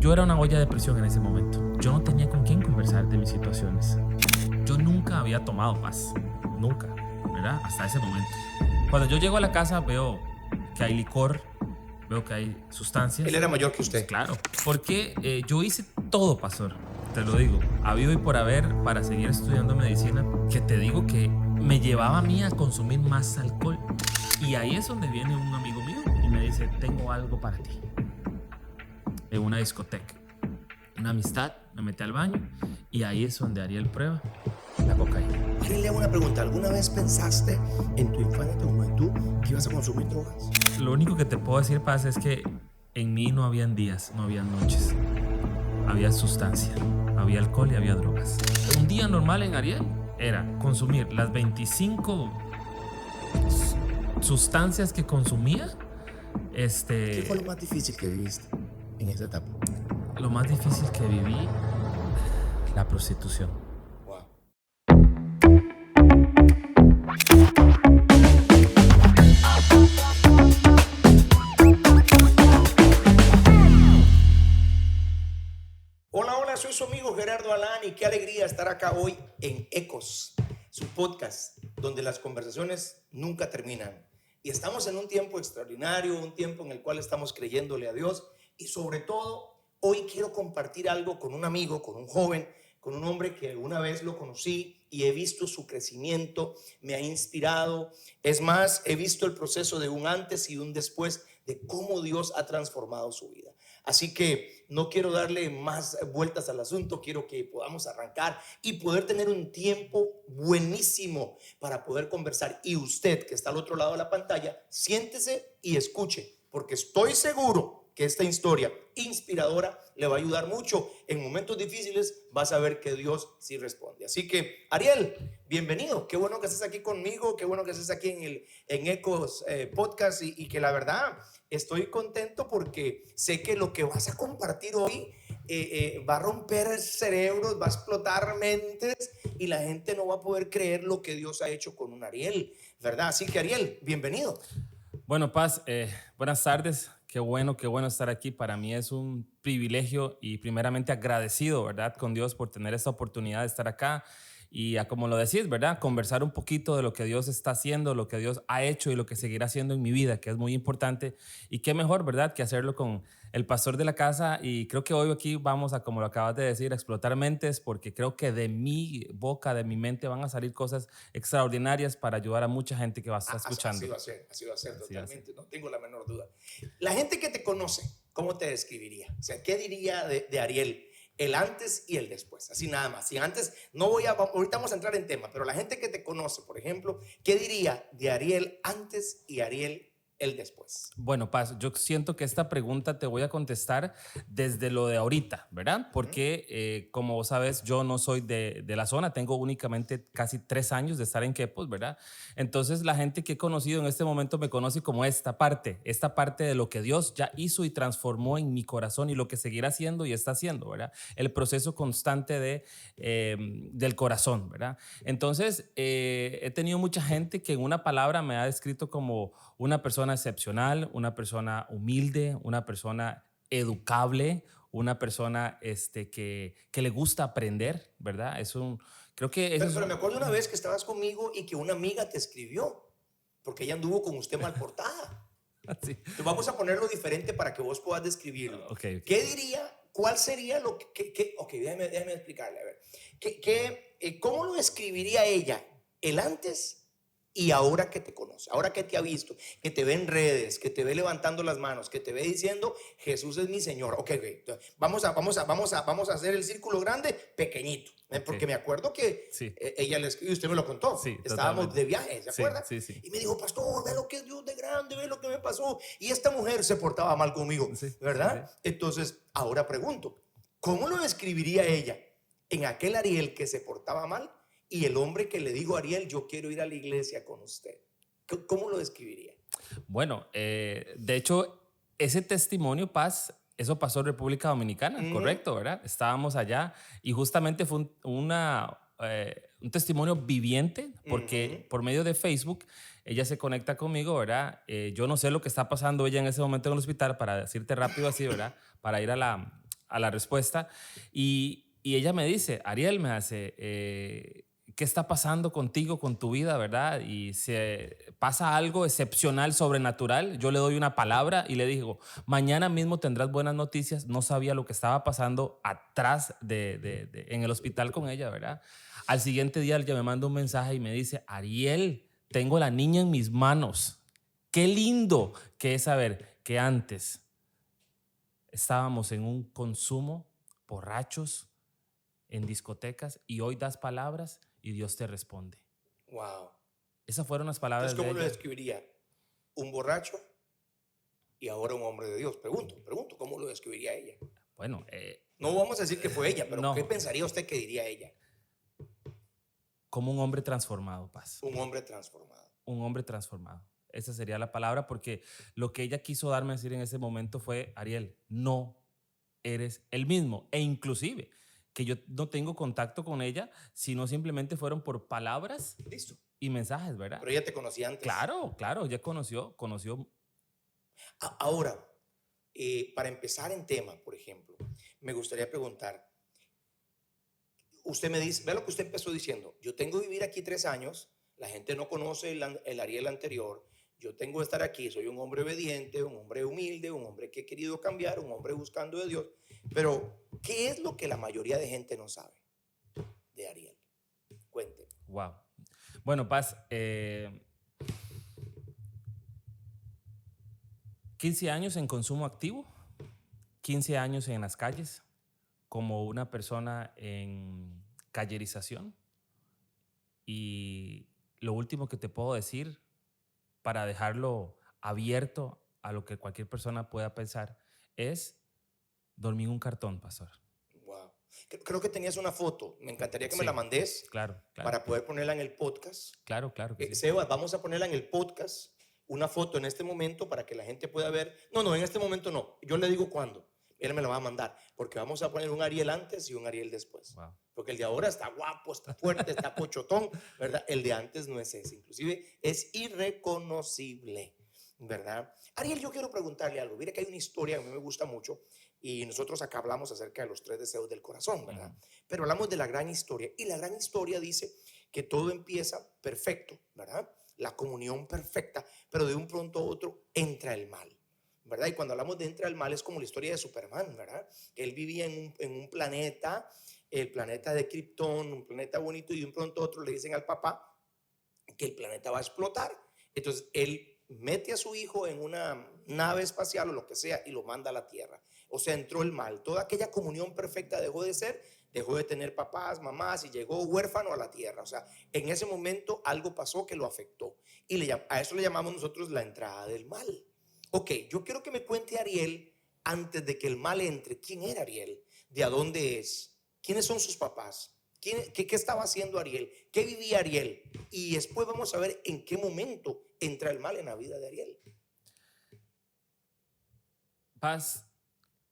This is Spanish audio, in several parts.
Yo era una olla de presión en ese momento. Yo no tenía con quién conversar de mis situaciones. Yo nunca había tomado paz. Nunca, ¿verdad? Hasta ese momento. Cuando yo llego a la casa veo que hay licor, veo que hay sustancias. Él era mayor que usted. Pues claro, porque yo hice todo, pastor, te lo digo, habido y por haber para seguir estudiando medicina, que te digo que me llevaba a mí a consumir más alcohol. Y ahí es donde viene un amigo mío y me dice, tengo algo para ti. En una discoteca, una amistad, me metí al baño y ahí es donde Ariel prueba la cocaína. Ariel, le hago una pregunta. ¿Alguna vez pensaste en tu infancia, en tu juventud, que ibas a consumir drogas? Lo único que te puedo decir, Paz, es que en mí no habían días, no habían noches. Había sustancia, había alcohol y había drogas. Un día normal en Ariel era consumir las 25 sustancias que consumía. ¿Qué fue lo más difícil que viviste en esa etapa? Lo más difícil que viví, la prostitución. Wow. Hola, soy su amigo Gerardo Alán y qué alegría estar acá hoy en Ecos, su podcast, donde las conversaciones nunca terminan. Y estamos en un tiempo extraordinario, un tiempo en el cual estamos creyéndole a Dios y sobre todo, hoy quiero compartir algo con un amigo, con un joven, con un hombre que una vez lo conocí y he visto su crecimiento, me ha inspirado. Es más, he visto el proceso de un antes y un después de cómo Dios ha transformado su vida. Así que no quiero darle más vueltas al asunto, quiero que podamos arrancar y poder tener un tiempo buenísimo para poder conversar. Y usted que está al otro lado de la pantalla, siéntese y escuche, porque estoy seguro que esta historia inspiradora le va a ayudar mucho. En momentos difíciles vas a ver que Dios sí responde. Así que, Ariel, bienvenido. Qué bueno que estés aquí conmigo, qué bueno que estés aquí en Ecos Podcast y que la verdad estoy contento porque sé que lo que vas a compartir hoy va a romper cerebros, va a explotar mentes y la gente no va a poder creer lo que Dios ha hecho con un Ariel, ¿verdad? Así que, Ariel, bienvenido. Bueno, Paz, buenas tardes. Qué bueno estar aquí. Para mí es un privilegio y primeramente agradecido, ¿verdad? Con Dios por tener esta oportunidad de estar acá y como lo decís, ¿verdad? Conversar un poquito de lo que Dios está haciendo, lo que Dios ha hecho y lo que seguirá haciendo en mi vida, que es muy importante. Y qué mejor, ¿verdad? Que hacerlo con el pastor de la casa. Y creo que hoy aquí vamos a, como lo acabas de decir, a explotar mentes, porque creo que de mi boca, de mi mente van a salir cosas extraordinarias para ayudar a mucha gente que va a estar escuchando. Así va a ser totalmente, no tengo la menor duda. La gente que te conoce, ¿cómo te describiría? O sea, ¿qué diría de Ariel? El antes y el después, así nada más. Si antes, ahorita vamos a entrar en tema, pero la gente que te conoce, por ejemplo, ¿qué diría de Ariel antes y Ariel el después? Bueno, Paz, yo siento que esta pregunta te voy a contestar desde lo de ahorita, ¿verdad? Porque, como vos sabes, yo no soy de la zona, tengo únicamente casi 3 años de estar en Quepos, ¿verdad? Entonces, la gente que he conocido en este momento me conoce como esta parte de lo que Dios ya hizo y transformó en mi corazón y lo que seguirá haciendo y está haciendo, ¿verdad? El proceso constante del corazón, ¿verdad? Entonces, he tenido mucha gente que en una palabra me ha descrito como una persona excepcional, una persona humilde, una persona educable, una persona que le gusta aprender, ¿verdad? Creo que eso pero me acuerdo una vez que estabas conmigo y que una amiga te escribió, porque ella anduvo con usted mal portada. Sí. Entonces vamos a ponerlo diferente para que vos puedas describirlo. Okay. ¿Qué diría? ¿Cuál sería lo que ok, déjame explicarle. A ver, ¿cómo lo describiría ella el antes y ahora que te conoce? Ahora que te ha visto, que te ve en redes, que te ve levantando las manos, que te ve diciendo Jesús es mi Señor. Ok, vamos a hacer el círculo grande pequeñito. Okay. Porque me acuerdo que sí. Ella le escribió, usted me lo contó. Sí, estábamos de viaje, ¿se acuerda? Sí, sí. Y me dijo, pastor, ve lo que es Dios de grande, ve lo que me pasó. Y esta mujer se portaba mal conmigo, sí, ¿verdad? Sí. Entonces, ahora pregunto, ¿cómo lo describiría ella en aquel Ariel que se portaba mal y el hombre que le dijo a Ariel, yo quiero ir a la iglesia con usted? ¿Cómo lo describiría? Bueno, de hecho, ese testimonio, Paz, eso pasó en República Dominicana, correcto, ¿verdad? Estábamos allá y justamente fue un testimonio viviente porque por medio de Facebook ella se conecta conmigo, ¿verdad? Yo no sé lo que está pasando ella en ese momento en el hospital, para decirte rápido así, ¿verdad? Para ir a a la respuesta. Y ella me dice, Ariel, me hace, ¿qué está pasando contigo, con tu vida, verdad? Y se pasa algo excepcional, sobrenatural. Yo le doy una palabra y le digo, mañana mismo tendrás buenas noticias. No sabía lo que estaba pasando atrás en el hospital con ella, ¿verdad? Al siguiente día ella me manda un mensaje y me dice, Ariel, tengo la niña en mis manos. Qué lindo que es saber que antes estábamos en un consumo, borrachos, en discotecas, y hoy das palabras y Dios te responde. Wow. Esas fueron las palabras Entonces, de ¿cómo lo ella. describiría? Un borracho y ahora un hombre de Dios. Pregunto, ¿cómo lo describiría ella? Bueno, No vamos a decir que fue ella, pero no, ¿qué pensaría usted que diría ella? como un hombre transformado, Paz. Un hombre transformado. Un hombre transformado. Esa sería la palabra, porque lo que ella quiso darme a decir en ese momento fue, Ariel, no eres el mismo. E inclusive, que yo no tengo contacto con ella, sino simplemente fueron por palabras Listo. y mensajes, ¿verdad? Pero ella te conocía antes. Claro, claro, ella conoció. Ahora, para empezar en tema, por ejemplo, me gustaría preguntar, usted me dice, ve lo que usted empezó diciendo, yo tengo que vivir aquí 3 años, la gente no conoce el Ariel anterior, yo tengo que estar aquí, soy un hombre obediente, un hombre humilde, un hombre que he querido cambiar, un hombre buscando de Dios, pero ¿qué es lo que la mayoría de gente no sabe de Ariel? Cuénteme. Wow. Bueno, Paz, 15 años en consumo activo, 15 años en las calles, como una persona en callerización. Y lo último que te puedo decir, para dejarlo abierto a lo que cualquier persona pueda pensar, es dormir en un cartón, pastor. Wow. Creo que tenías una foto, me encantaría que Sí, me la mandes claro, claro. para poder ponerla en el podcast. Claro, claro que sí. Sebas, vamos a ponerla en el podcast, una foto en este momento para que la gente pueda ver. No, en este momento no. Yo le digo cuándo. Él me la va a mandar, porque vamos a poner un Ariel antes y un Ariel después. Wow. Porque el de ahora está guapo, está fuerte, está pochotón, ¿verdad? El de antes no es ese. Inclusive es irreconocible, ¿verdad? Ariel, yo quiero preguntarle algo. Mira que hay una historia que a mí me gusta mucho y nosotros acá hablamos acerca de los 3 deseos del corazón, ¿verdad? Pero hablamos de la gran historia y la gran historia dice que todo empieza perfecto, ¿verdad? La comunión perfecta, pero de un pronto a otro entra el mal, ¿verdad? Y cuando hablamos de entra el mal es como la historia de Superman, ¿verdad? Él vivía en un planeta, el planeta de Krypton, un planeta bonito, y de un pronto a otro le dicen al papá que el planeta va a explotar. Entonces él mete a su hijo en una nave espacial o lo que sea y lo manda a la Tierra. O sea, entró el mal. Toda aquella comunión perfecta dejó de ser, dejó de tener papás, mamás y llegó huérfano a la Tierra. O sea, en ese momento algo pasó que lo afectó. Y a eso le llamamos nosotros la entrada del mal. Ok, yo quiero que me cuente Ariel, antes de que el mal entre, ¿quién era Ariel? ¿De a dónde es? ¿Quiénes son sus papás? ¿Qué estaba haciendo Ariel? ¿Qué vivía Ariel? Y después vamos a ver en qué momento entra el mal en la vida de Ariel. Paz,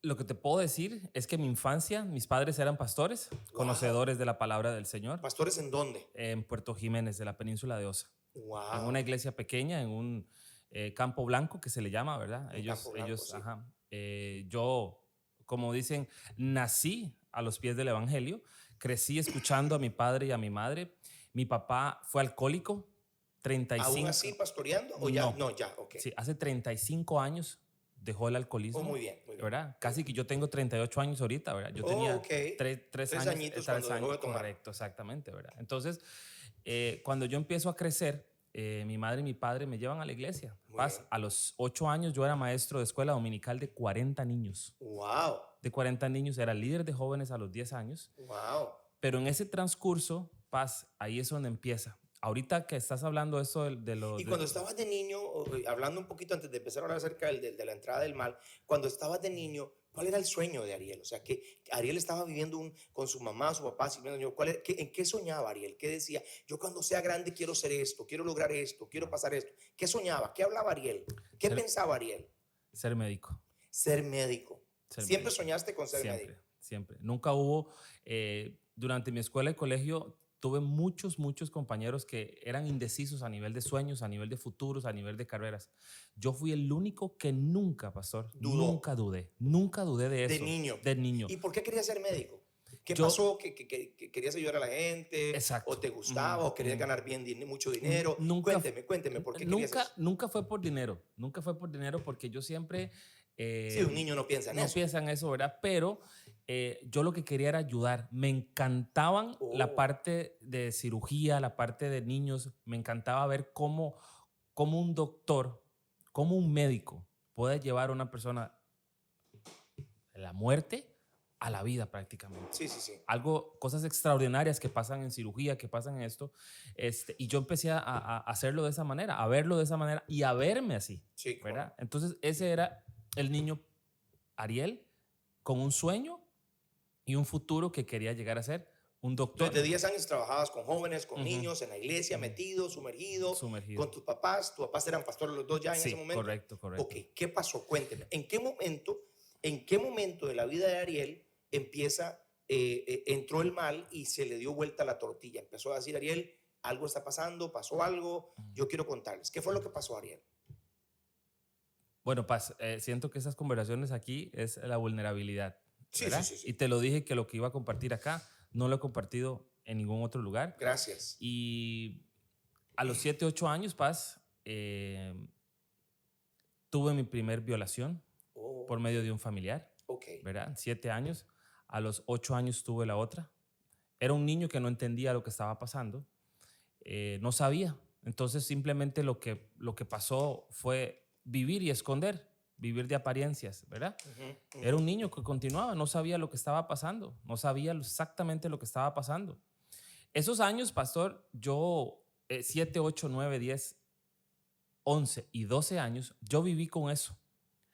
lo que te puedo decir es que en mi infancia mis padres eran pastores, conocedores de la palabra del Señor. ¿Pastores en dónde? En Puerto Jiménez, de la península de Osa. Wow. En una iglesia pequeña, en un campo blanco que se le llama, ¿verdad? Campo Blanco, sí. Ajá. Yo, como dicen, nací a los pies del Evangelio, crecí escuchando a mi padre y a mi madre. Mi papá fue alcohólico, 35. ¿Aún así pastoreando o ya? No, ya, ok. Sí, hace 35 años dejó el alcoholismo. Muy bien, muy bien. ¿Verdad? Casi que yo tengo 38 años ahorita, ¿verdad? Yo tenía 3 años. Añitos cuando dejó de tomar. Correcto, exactamente, ¿verdad? Entonces, cuando yo empiezo a crecer, mi madre y mi padre me llevan a la iglesia. A los 8 años yo era maestro de escuela dominical de 40 niños. Wow. De 40 niños, era líder de jóvenes a los 10 años. Wow. Pero en ese transcurso, Paz, ahí es donde empieza. Ahorita que estás hablando eso de lo... Y cuando estabas de niño, hablando un poquito antes de empezar a hablar acerca de la entrada del mal, cuando estabas de niño, ¿cuál era el sueño de Ariel? O sea, que Ariel estaba viviendo con su mamá, su papá, ¿en qué soñaba Ariel? ¿Qué decía? Yo cuando sea grande quiero ser esto, quiero lograr esto, quiero pasar esto. ¿Qué soñaba? ¿Qué hablaba Ariel? ¿Qué pensaba Ariel? Ser médico. Ser médico. ¿Siempre soñaste con ser médico? Siempre. Nunca hubo, durante mi escuela y colegio, tuve muchos compañeros que eran indecisos a nivel de sueños, a nivel de futuros, a nivel de carreras. Yo fui el único que nunca, pastor, Dudó. nunca dudé de De eso. niño. De niño. ¿Y por qué querías ser médico? ¿Qué Yo- pasó? ¿Que querías ayudar a la gente? Exacto. ¿O te gustaba? ¿O querías ganar mucho dinero? Nunca, Cuénteme, ¿por qué querías eso? nunca fue por dinero. Nunca fue por dinero porque yo siempre... Sí, un niño no piensa en no eso. piensa en eso, ¿verdad? Pero yo lo que quería era ayudar. Me encantaban la Oh. parte de cirugía, la parte de niños. Me encantaba ver cómo un doctor, cómo un médico puede llevar a una persona de la muerte a la vida prácticamente. Sí, sí, sí. Cosas extraordinarias que pasan en cirugía, que pasan en esto. Y yo empecé a hacerlo de esa manera, a verlo de esa manera y a verme así, Sí, cómo ¿verdad? Entonces ese era el niño Ariel con un sueño y un futuro que quería llegar a ser un doctor. Desde 10 años trabajabas con jóvenes, con Ujú. niños, en la iglesia, metido, sumergido, Sumergido. con tus papás. ¿Tus papás eran pastores los dos ya en Sí, ese momento? correcto. Ok, ¿qué pasó? Cuénteme. ¿En qué momento de la vida de Ariel entró el mal y se le dio vuelta la tortilla? Empezó a decir, Ariel, algo está pasando, pasó algo, yo quiero contarles. ¿Qué fue lo que pasó, Ariel? Bueno, Paz, siento que esas conversaciones aquí es la vulnerabilidad, Sí, ¿verdad? sí, sí, sí. Y te lo dije que lo que iba a compartir acá no lo he compartido en ningún otro lugar. Gracias. Y a los 7, 8 años, Paz, tuve mi primer violación Oh, por medio de un familiar, ok. ¿verdad? 7 años. A los 8 años tuve la otra. Era un niño que no entendía lo que estaba pasando. No sabía. Entonces simplemente lo que pasó fue vivir y esconder, vivir de apariencias, ¿verdad? Ujú, Era ujú. un niño que continuaba, no sabía lo que estaba pasando, no sabía exactamente lo que estaba pasando. Esos años, pastor, yo 7, 8, 9, 10, 11 y 12 años, yo viví con eso,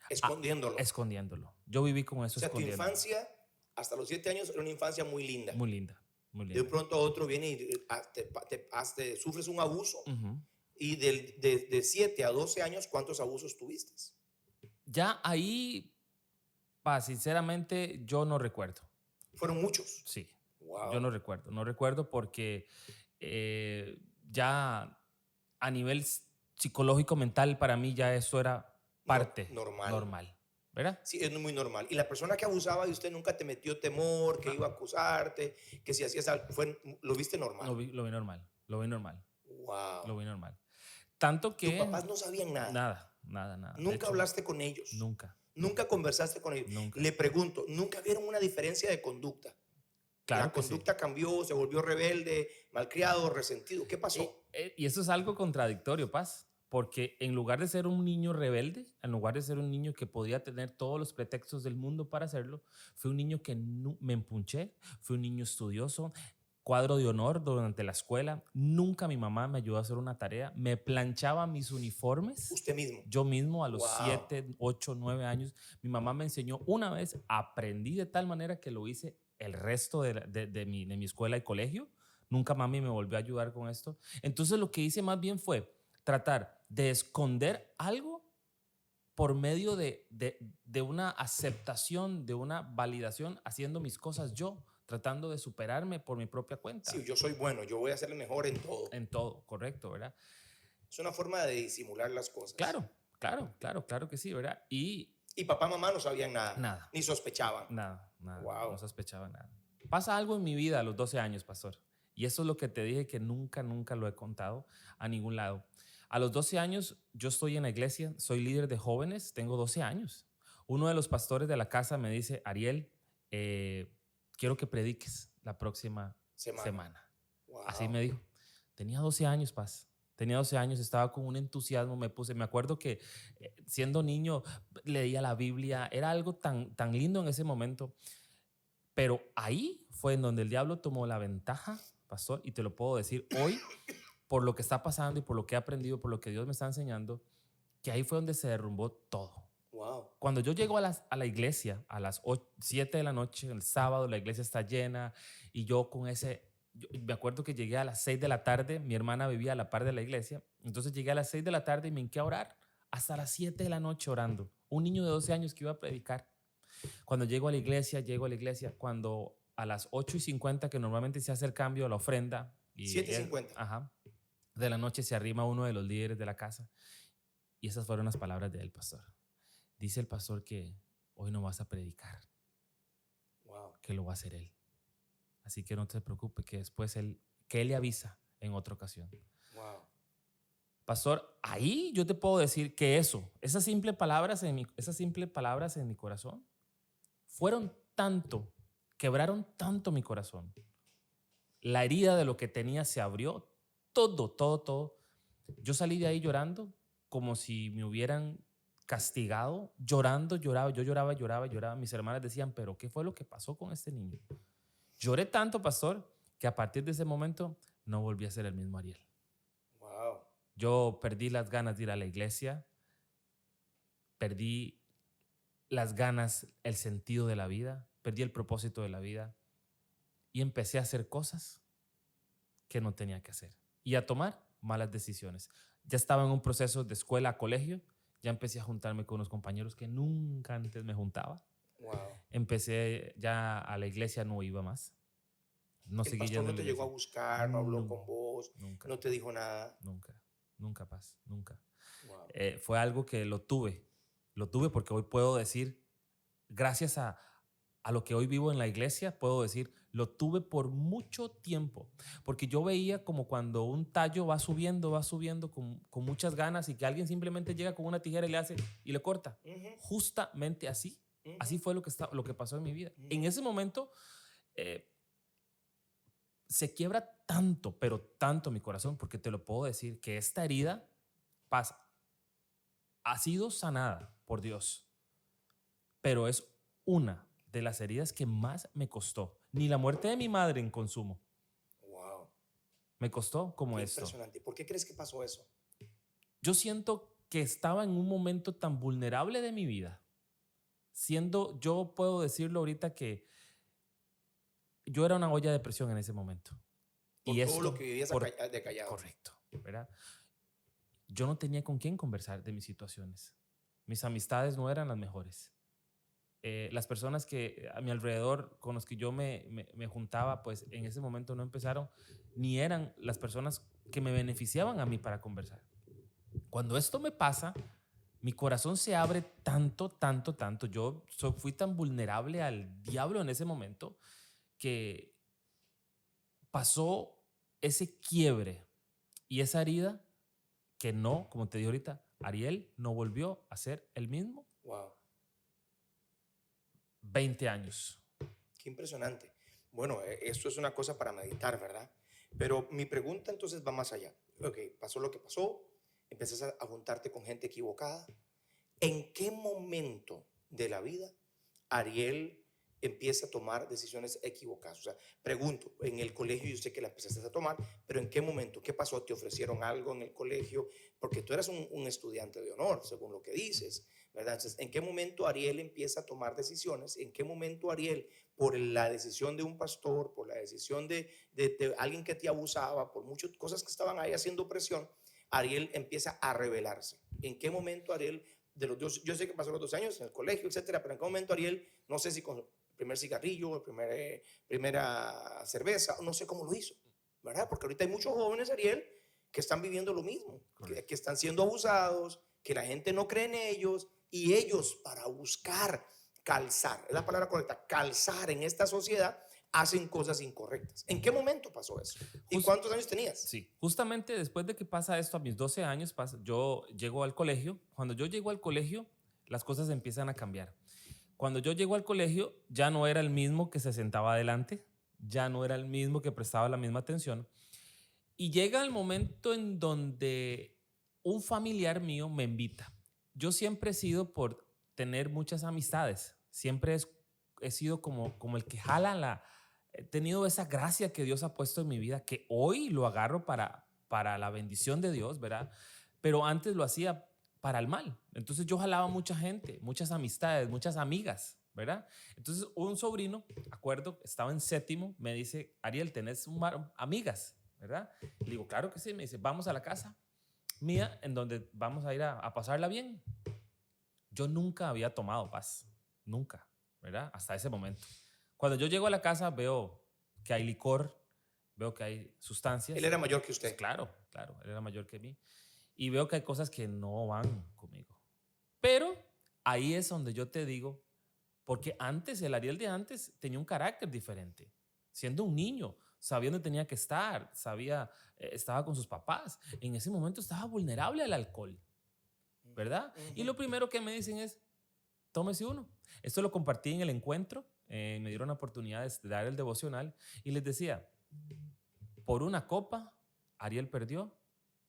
Escondiéndolo. escondiéndolo. Yo viví con eso, O sea, tu escondiéndolo. infancia, hasta los 7 años, era una infancia muy linda. Muy linda, muy De un linda. pronto a otro viene y sufres un abuso. Ujú. Y de 7 a 12 años, ¿cuántos abusos tuviste? Ya ahí, sinceramente, yo no recuerdo. Fueron muchos. Sí, Wow. yo no recuerdo. No recuerdo porque ya a nivel psicológico, mental, para mí ya eso era parte normal, ¿verdad? Sí, es muy normal. Y la persona que abusaba de usted nunca te metió temor, que iba a acusarte, que si hacías algo, lo viste normal. Lo vi normal, lo vi normal, Wow. lo vi normal. Tanto Tus que... papás no sabían nada. Nada. De Nunca hecho, hablaste con ellos. nunca, Nunca conversaste con ellos. nunca. Le pregunto, ¿nunca vieron una diferencia de conducta? Claro La que sí. conducta cambió, se volvió rebelde, malcriado, resentido. ¿Qué pasó? Y eso es algo contradictorio, Paz, porque en lugar de ser un niño rebelde, en lugar de ser un niño que podía tener todos los pretextos del mundo para hacerlo, fue un niño que me empunché, fue un niño estudioso, cuadro de honor durante la escuela. Nunca mi mamá me ayudó a hacer una tarea, me planchaba mis uniformes. Usted mismo. Yo mismo a los Wow. 7, 8, 9 años, mi mamá me enseñó una vez, aprendí de tal manera que lo hice el resto de mi escuela y colegio. Nunca mami me volvió a ayudar con esto. Entonces lo que hice más bien fue tratar de esconder algo por medio de una aceptación, de una validación, haciendo mis cosas yo, tratando de superarme por mi propia cuenta. Sí, yo soy bueno, yo voy a ser el mejor en todo. En todo, correcto, ¿verdad? Es una forma de disimular las cosas. Claro que sí, ¿verdad? Y papá, mamá no sabían nada. Nada. Ni sospechaban. nada, Wow. no sospechaba nada. Pasa algo en mi vida a los 12 años, pastor. Y eso es lo que te dije que nunca lo he contado a ningún lado. A los 12 años yo estoy en la iglesia, soy líder de jóvenes, tengo 12 años. Uno de los pastores de la casa me dice, Ariel, quiero que prediques la próxima semana. Wow. Así me dijo. Tenía 12 años, Paz. Tenía 12 años, estaba con un entusiasmo, me acuerdo que siendo niño leía la Biblia, era algo tan lindo en ese momento. Pero ahí fue en donde el diablo tomó la ventaja, pastor, y te lo puedo decir hoy, por lo que está pasando y por lo que he aprendido, por lo que Dios me está enseñando, que ahí fue donde se derrumbó todo. Wow. Cuando yo llego a la iglesia a las 7 de la noche, el sábado, la iglesia está llena y yo con me acuerdo que llegué a las 6 de la tarde, mi hermana vivía a la par de la iglesia, entonces llegué a las 6 de la tarde y me hinqué a orar hasta las 7 de la noche orando. Un niño de 12 años que iba a predicar. Cuando llego a la iglesia, cuando a las 8:50, que normalmente se hace el cambio a la ofrenda, Y 7:50. Ajá. De la noche se arrima uno de los líderes de la casa y esas fueron las palabras del pastor. Dice el pastor que hoy no vas a predicar, Wow. que lo va a hacer él. Así que no te preocupes, que después él le avisa en otra ocasión. Wow. Pastor, ahí yo te puedo decir que esas simples palabras en mi corazón fueron tanto, quebraron tanto mi corazón. La herida de lo que tenía se abrió, todo. Yo salí de ahí llorando como si me hubieran castigado, lloraba, yo lloraba. Mis hermanas decían, pero ¿qué fue lo que pasó con este niño? Lloré tanto, pastor, que a partir de ese momento no volví a ser el mismo Ariel. Wow. Yo perdí las ganas de ir a la iglesia, perdí las ganas, el sentido de la vida, perdí el propósito de la vida y empecé a hacer cosas que no tenía que hacer y a tomar malas decisiones. Ya estaba en un proceso de escuela a colegio, ya empecé a juntarme con unos compañeros que nunca antes me juntaba. Wow. Empecé ya a la iglesia, no iba más. No El seguí pastor yendo no a la te llegó a iglesia. buscar, no habló con vos, Nunca, no te dijo nada. nunca, paz, nunca. Wow. Fue algo que lo tuve porque hoy puedo decir, gracias a lo que hoy vivo en la iglesia, puedo decir, lo tuve por mucho tiempo, porque yo veía como cuando un tallo va subiendo con muchas ganas y que alguien simplemente llega con una tijera y le hace y le corta. Justamente así, así fue lo que pasó en mi vida. En ese momento se quiebra tanto, pero tanto mi corazón, porque te lo puedo decir, que esta herida ha sido sanada por Dios, pero es una de las heridas que más me costó. Ni la muerte de mi madre en consumo Wow. me costó como Qué esto. impresionante. ¿Por qué crees que pasó eso? Yo siento que estaba en un momento tan vulnerable de mi vida, yo puedo decirlo ahorita que yo era una olla de presión en ese momento. Por y todo esto, lo que vivías de callado. correcto, ¿verdad? Yo no tenía con quién conversar de mis situaciones. Mis amistades no eran las mejores. Las personas que a mi alrededor con los que yo me juntaba, pues en ese momento no empezaron, ni eran las personas que me beneficiaban a mí para conversar. Cuando esto me pasa, mi corazón se abre tanto. Yo fui tan vulnerable al diablo en ese momento que pasó ese quiebre y esa herida que no, como te dije ahorita, Ariel no volvió a ser el mismo. Wow. 20 años. Qué impresionante. Bueno, esto es una cosa para meditar, ¿verdad? Pero mi pregunta entonces va más allá. Ok, pasó lo que pasó, empiezas a juntarte con gente equivocada. ¿En qué momento de la vida Ariel empieza a tomar decisiones equivocadas? O sea, pregunto, en el colegio yo sé que la empezaste a tomar, pero ¿en qué momento? ¿Qué pasó? ¿Te ofrecieron algo en el colegio? Porque tú eras un estudiante de honor, según lo que dices, ¿verdad? Entonces, ¿en qué momento Ariel empieza a tomar decisiones? ¿En qué momento Ariel, por la decisión de un pastor, por la decisión de alguien que te abusaba, por muchas cosas que estaban ahí haciendo presión, Ariel empieza a rebelarse? ¿En qué momento Ariel, de los dos, yo sé que pasó los 2 años en el colegio, etcétera, pero en qué momento Ariel, no sé si con el primer cigarrillo, primera cerveza, no sé cómo lo hizo, ¿verdad? Porque ahorita hay muchos jóvenes, Ariel, que están viviendo lo mismo, que están siendo abusados, que la gente no cree en ellos, y ellos, para buscar calzar, es la palabra correcta, calzar en esta sociedad, hacen cosas incorrectas. ¿En qué momento pasó eso? ¿Y cuántos años tenías? Sí, justamente después de que pasa esto, a mis 12 años, yo llego al colegio. Cuando yo llego al colegio, las cosas empiezan a cambiar. Cuando yo llego al colegio, ya no era el mismo que se sentaba adelante, ya no era el mismo que prestaba la misma atención. Y llega el momento en donde un familiar mío me invita. Yo siempre he sido por tener muchas amistades, siempre he sido como el que jala he tenido esa gracia que Dios ha puesto en mi vida, que hoy lo agarro para la bendición de Dios, ¿verdad? Pero antes lo hacía para el mal. Entonces yo jalaba mucha gente, muchas amistades, muchas amigas, ¿verdad? Entonces un sobrino, acuerdo, estaba en séptimo, me dice, Ariel, ¿tenés amigas? ¿Verdad? Le digo, claro que sí. Me dice, vamos a la casa mía en donde vamos a ir a pasarla bien. Yo nunca había tomado paz, nunca, ¿verdad? Hasta ese momento. Cuando yo llego a la casa veo que hay licor, veo que hay sustancias. Él era mayor que usted. Pues claro, claro, él era mayor que mí. Y veo que hay cosas que no van conmigo. Pero ahí es donde yo te digo, porque antes, el Ariel de antes tenía un carácter diferente. Siendo un niño, sabía dónde tenía que estar, estaba con sus papás. En ese momento estaba vulnerable al alcohol, ¿verdad? Y lo primero que me dicen es, tómese uno. Esto lo compartí en el encuentro, me dieron la oportunidad de dar el devocional y les decía, por una copa, Ariel perdió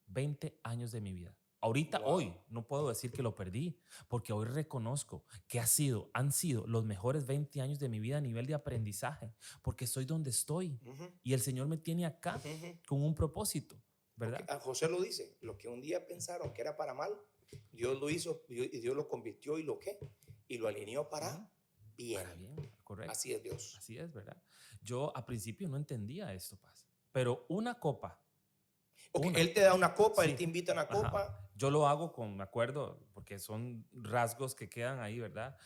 20 años de mi vida. Ahorita, Wow. hoy, no puedo decir que lo perdí, porque hoy reconozco que han sido los mejores 20 años de mi vida a nivel de aprendizaje, porque estoy donde estoy y el Señor me tiene acá con un propósito, ¿verdad? Porque a José lo dice, lo que un día pensaron que era para mal, Dios lo hizo y Dios lo convirtió y y lo alineó para bien. Para bien, correcto. Así es Dios. Así es, ¿verdad? Yo a principio no entendía esto, Paz, pero una copa. Okay, él te da una copa, Sí. él te invita a una copa. Ajá. Yo lo hago me acuerdo, porque son rasgos que quedan ahí, ¿verdad?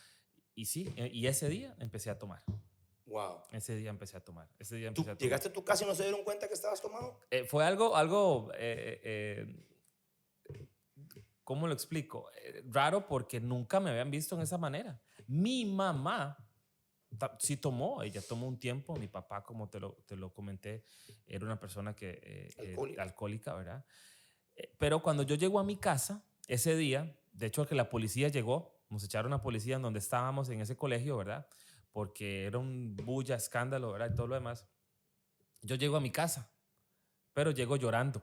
Y sí, y ese día empecé a tomar. Wow. Ese día empecé a tomar. ¿Tú llegaste a tu casa y no se dieron cuenta que estabas tomando? Fue algo ¿cómo lo explico? Raro porque nunca me habían visto en esa manera. Mi mamá sí tomó, ella tomó un tiempo. Mi papá, como te lo comenté, era una persona alcohólica, ¿verdad? Pero cuando yo llego a mi casa, ese día, de hecho que la policía llegó, nos echaron a policía en donde estábamos en ese colegio, ¿verdad? Porque era un bulla, escándalo, ¿verdad? Y todo lo demás. Yo llego a mi casa, pero llego llorando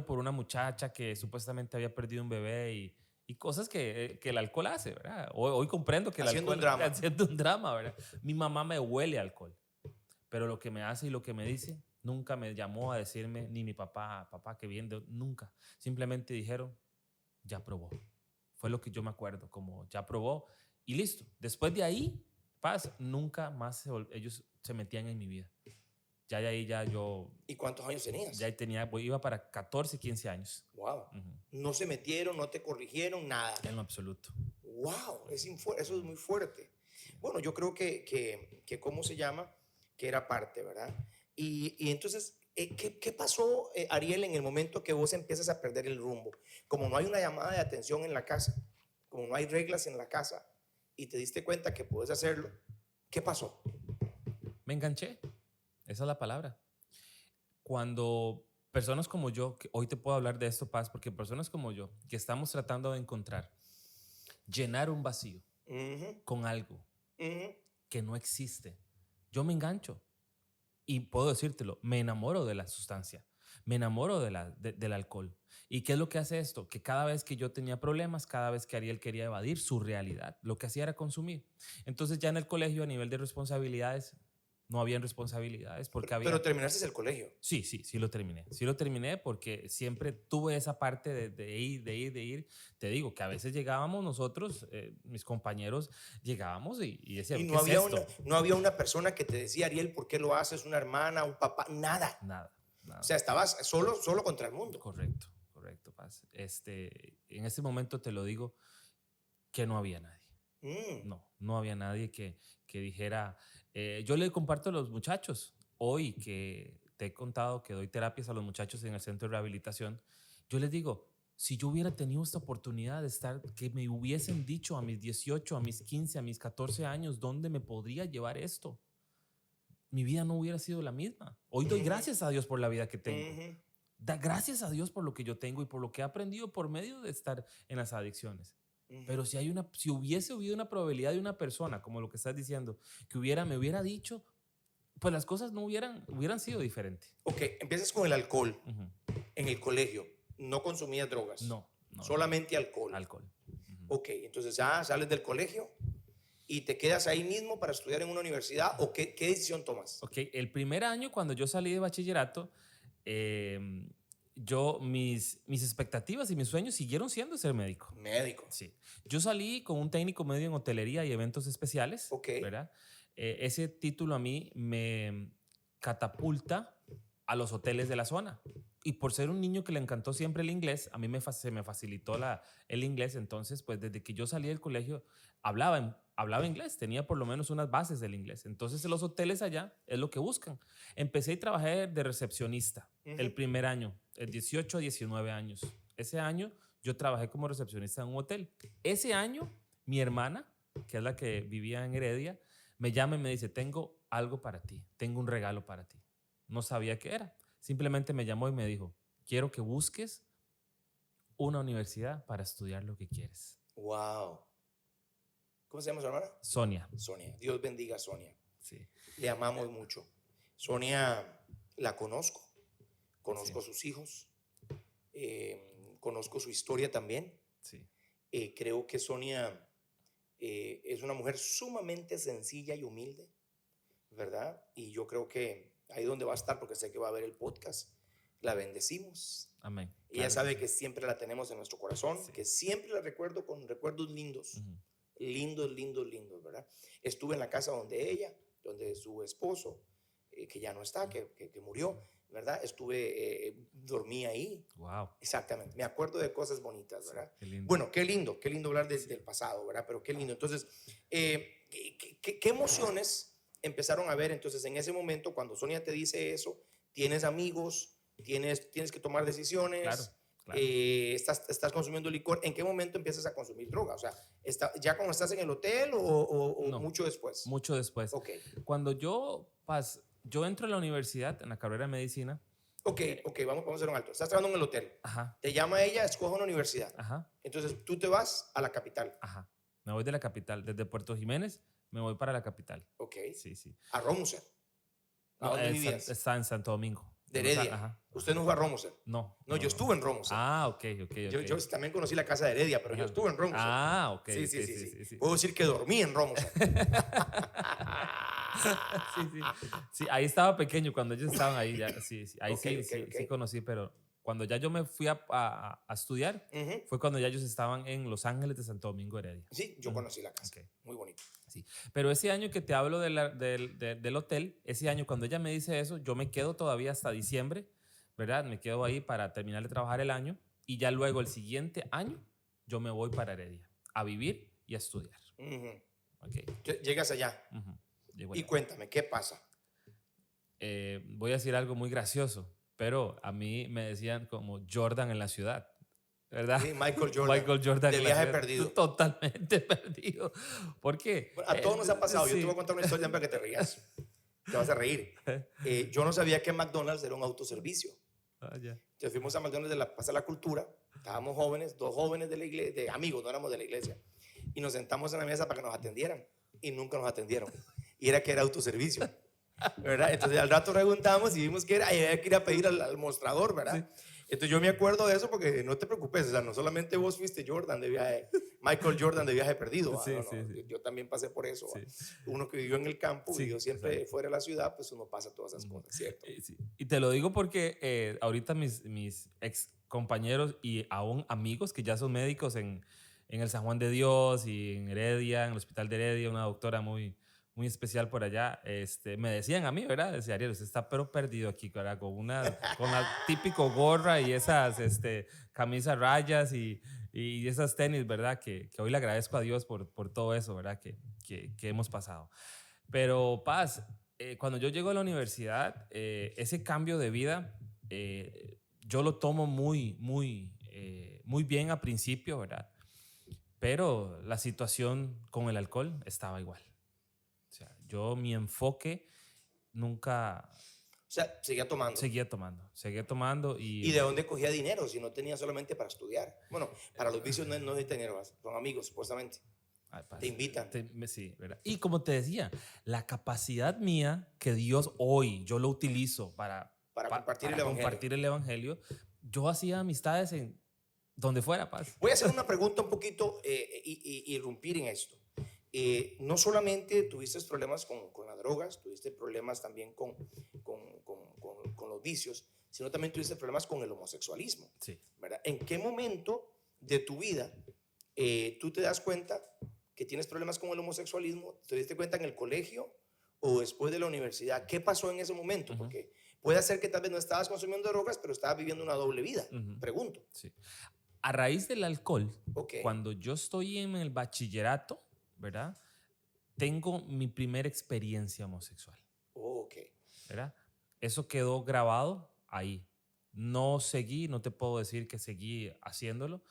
por una muchacha que supuestamente había perdido un bebé y cosas que el alcohol hace, ¿verdad? Hoy comprendo que el Haciendo alcohol un drama. haciendo un drama, ¿verdad? Mi mamá me huele a alcohol, pero lo que me hace y lo que me dice, nunca me llamó a decirme, ni mi papá, que bien, nunca. Simplemente dijeron, ya probó. Fue lo que yo me acuerdo, como ya probó y listo. Después de ahí, Paz, nunca más ellos se metían en mi vida. Ya de ahí yo... ¿Y cuántos años tenías? Ya iba para 14, 15 años. Wow. No se metieron, no te corrigieron, nada. En lo absoluto. Wow, eso es muy fuerte. Bueno, yo creo que ¿cómo se llama? Que era parte, ¿verdad? Y entonces, ¿qué pasó, Ariel, en el momento que vos empiezas a perder el rumbo? Como no hay una llamada de atención en la casa, como no hay reglas en la casa, y te diste cuenta que puedes hacerlo, ¿qué pasó? Me enganché. Esa es la palabra. Cuando personas como yo, que hoy te puedo hablar de esto, Paz, porque personas como yo, que estamos tratando de encontrar, llenar un vacío con algo que no existe, yo me engancho. Y puedo decírtelo, me enamoro de la sustancia, me enamoro del alcohol. ¿Y qué es lo que hace esto? Que cada vez que yo tenía problemas, cada vez que Ariel quería evadir su realidad, lo que hacía era consumir. Entonces ya en el colegio, a nivel de responsabilidades, no habían responsabilidades porque había... Pero terminaste el colegio. Sí, lo terminé. Sí lo terminé porque siempre tuve esa parte de ir. Te digo que a veces llegábamos nosotros, mis compañeros, llegábamos y decíamos, Y ¿qué es esto? no había una persona que te decía, Ariel, ¿por qué lo haces? Una hermana, un papá, nada. Nada. O sea, estabas solo contra el mundo. Correcto, Paz. En ese momento te lo digo que no había nadie. No había nadie que dijera... yo le comparto a los muchachos, hoy que te he contado que doy terapias a los muchachos en el centro de rehabilitación, yo les digo, si yo hubiera tenido esta oportunidad de estar, que me hubiesen dicho a mis 18, a mis 15, a mis 14 años, ¿dónde me podría llevar esto? Mi vida no hubiera sido la misma. Hoy doy gracias a Dios por la vida que tengo. Da gracias a Dios por lo que yo tengo y por lo que he aprendido por medio de estar en las adicciones. Pero si hubiese habido una probabilidad de una persona, como lo que estás diciendo, que me hubiera dicho, pues las cosas no hubieran sido diferentes. Ok, empiezas con el alcohol en el colegio. No consumías drogas. No. Solamente alcohol. Ok, entonces ya sales del colegio y te quedas ahí mismo para estudiar en una universidad, ¿o qué decisión tomas? Ok, el primer año cuando yo salí de bachillerato, mis expectativas y mis sueños siguieron siendo ser médico. Médico. Sí. Yo salí con un técnico medio en hotelería y eventos especiales, ¿verdad? Ese título a mí me catapulta a los hoteles de la zona. Y por ser un niño que le encantó siempre el inglés, a mí se me facilitó el inglés. Entonces, pues desde que yo salí del colegio, hablaba hablaba inglés, tenía por lo menos unas bases del inglés. Entonces los hoteles allá es lo que buscan. Empecé y trabajé de recepcionista el primer año, el 18 a 19 años. Ese año yo trabajé como recepcionista en un hotel. Ese año mi hermana, que es la que vivía en Heredia, me llama y me dice, tengo algo para ti, tengo un regalo para ti. No sabía qué era. Simplemente me llamó y me dijo, quiero que busques una universidad para estudiar lo que quieres. Wow. ¿Cómo se llama su hermana? Sonia. Sonia. Dios bendiga a Sonia. Sí. Le amamos mucho. Sonia la conozco. Conozco Sí. a sus hijos. Conozco su historia también. Sí. Creo que Sonia es una mujer sumamente sencilla y humilde, ¿verdad? Y yo creo que ahí donde va a estar, porque sé que va a ver el podcast, la bendecimos. Amén. Ella Claro sabe sí. que siempre la tenemos en nuestro corazón, Sí. que siempre la recuerdo con recuerdos lindos, lindos, lindos, lindos, ¿verdad? Estuve en la casa donde ella, donde su esposo, que ya no está, que murió, ¿verdad? Dormí ahí. Wow. Exactamente, me acuerdo de cosas bonitas, ¿verdad? Qué lindo. Bueno, qué lindo hablar del pasado, ¿verdad? Pero qué lindo. Entonces, ¿qué emociones empezaron a ver entonces en ese momento cuando Sonia te dice eso? ¿Tienes amigos? ¿Tienes que tomar decisiones? Claro, claro. ¿Estás consumiendo licor? ¿En qué momento empiezas a consumir droga? O sea, ¿ya cuando estás en el hotel o No, mucho después? Mucho después. Ok, Cuando yo entro a la universidad, en la carrera de medicina. ok, vamos a hacer un alto. Estás trabajando en el hotel. Ajá, Te llama ella, escoge una universidad. ajá, Entonces tú te vas a la capital. ajá. Me voy de la capital. Desde Puerto Jiménez me voy para la capital. Ok. Sí, sí. A Romuser. ¿A No, dónde vivías? está en Santo Domingo. De Heredia. Ajá. Usted no fue a Romuser. No. No, yo estuve en Romuser. Ah, ok. Yo también conocí la casa de Heredia, pero yo Ajá. estuve en Romuser. Ah, ok. Sí. Puedo decir que dormí en Romuser. Sí, ahí estaba pequeño cuando ellos estaban ahí. Ya, sí. Ahí Ok, sí conocí, pero cuando ya yo me fui a estudiar, fue cuando ya ellos estaban en Los Ángeles de Santo Domingo, Heredia. Sí, yo conocí la casa. Ok. Muy bonito. Sí. Pero ese año que te hablo del hotel, ese año cuando ella me dice eso, yo me quedo todavía hasta diciembre, ¿verdad? Me quedo ahí para terminar de trabajar el año y ya luego el siguiente año yo me voy para Heredia a vivir y a estudiar. Okay. Llegas allá. Llego Y allá. cuéntame, ¿qué pasa? Voy a decir algo muy gracioso, pero a mí me decían como Jordan en la ciudad. ¿Verdad? Sí, Michael Jordan. Michael Jordan. De en la viaje ciudad. perdido. Totalmente perdido. ¿Por qué? Bueno, a todos nos ha pasado. Sí. Yo te voy a contar una historia para que te rías. Te vas a reír. Yo no sabía que McDonald's era un autoservicio. Ya. Entonces fuimos a McDonald's de la Plaza de la Cultura. Estábamos jóvenes, dos jóvenes de la iglesia, de amigos, no éramos de la iglesia. Y nos sentamos en la mesa para que nos atendieran. Y nunca nos atendieron. Y era que era autoservicio. ¿Verdad? Entonces al rato preguntamos y vimos que era, y había que ir a pedir al mostrador, ¿verdad? Sí. Entonces yo me acuerdo de eso porque no te preocupes, o sea, no solamente vos fuiste Jordan de viaje, Michael Jordan de viaje perdido. Sí, no, sí. Yo también pasé por eso. Sí. Uno que vivió en el campo, Sí, vivió siempre exacto. fuera de la ciudad, pues uno pasa todas esas cosas, ¿cierto? Sí. Y te lo digo porque ahorita mis ex compañeros y aún amigos que ya son médicos en el San Juan de Dios y en Heredia, en el Hospital de Heredia, una doctora muy especial por allá, me decían a mí, ¿verdad? Decía, Ariel, usted está pero perdido aquí, ¿verdad? Con la típico gorra y esas camisas rayas y esas tenis, ¿verdad? Que hoy le agradezco a Dios por todo eso, ¿verdad? Que hemos pasado. Pero, Paz, cuando yo llego a la universidad, ese cambio de vida, yo lo tomo muy bien al principio, ¿verdad? Pero la situación con el alcohol estaba igual. O sea, mi enfoque nunca... O sea, seguía tomando. Seguía tomando y... ¿Y de dónde cogía dinero si no tenía solamente para estudiar? Bueno, para los vicios no hay dinero, son amigos, supuestamente. Te invitan. Sí, ¿verdad? Y como te decía, la capacidad mía que Dios hoy yo lo utilizo para compartir el evangelio, yo hacía amistades en donde fuera, Paz. Voy a hacer una pregunta un poquito y irrumpir en esto. No solamente tuviste problemas con las drogas, tuviste problemas también con los vicios, sino también tuviste problemas con el homosexualismo. Sí. ¿Verdad? ¿En qué momento de tu vida tú te das cuenta que tienes problemas con el homosexualismo? ¿Te diste cuenta en el colegio o después de la universidad? ¿Qué pasó en ese momento? Porque puede ser que tal vez no estabas consumiendo drogas, pero estabas viviendo una doble vida. Pregunto. Sí. A raíz del alcohol, Okay. cuando yo estoy en el bachillerato, ¿verdad? tengo mi primera experiencia homosexual, Oh, ok. ¿verdad? Eso quedó grabado ahí. No seguí, no te puedo decir que seguí haciéndolo,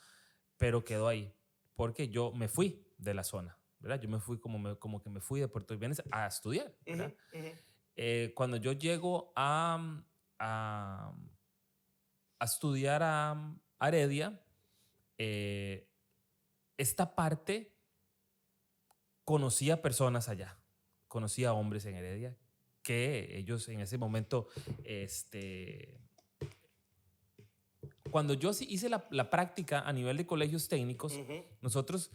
pero quedó ahí, porque yo me fui de la zona, ¿verdad? Yo me fui como que me fui de Puerto Jiménez a estudiar, ¿verdad? Cuando yo llego a, a estudiar a Heredia, esta parte conocía personas allá, conocía hombres en Heredia que ellos en ese momento, cuando yo hice la práctica a nivel de colegios técnicos, nosotros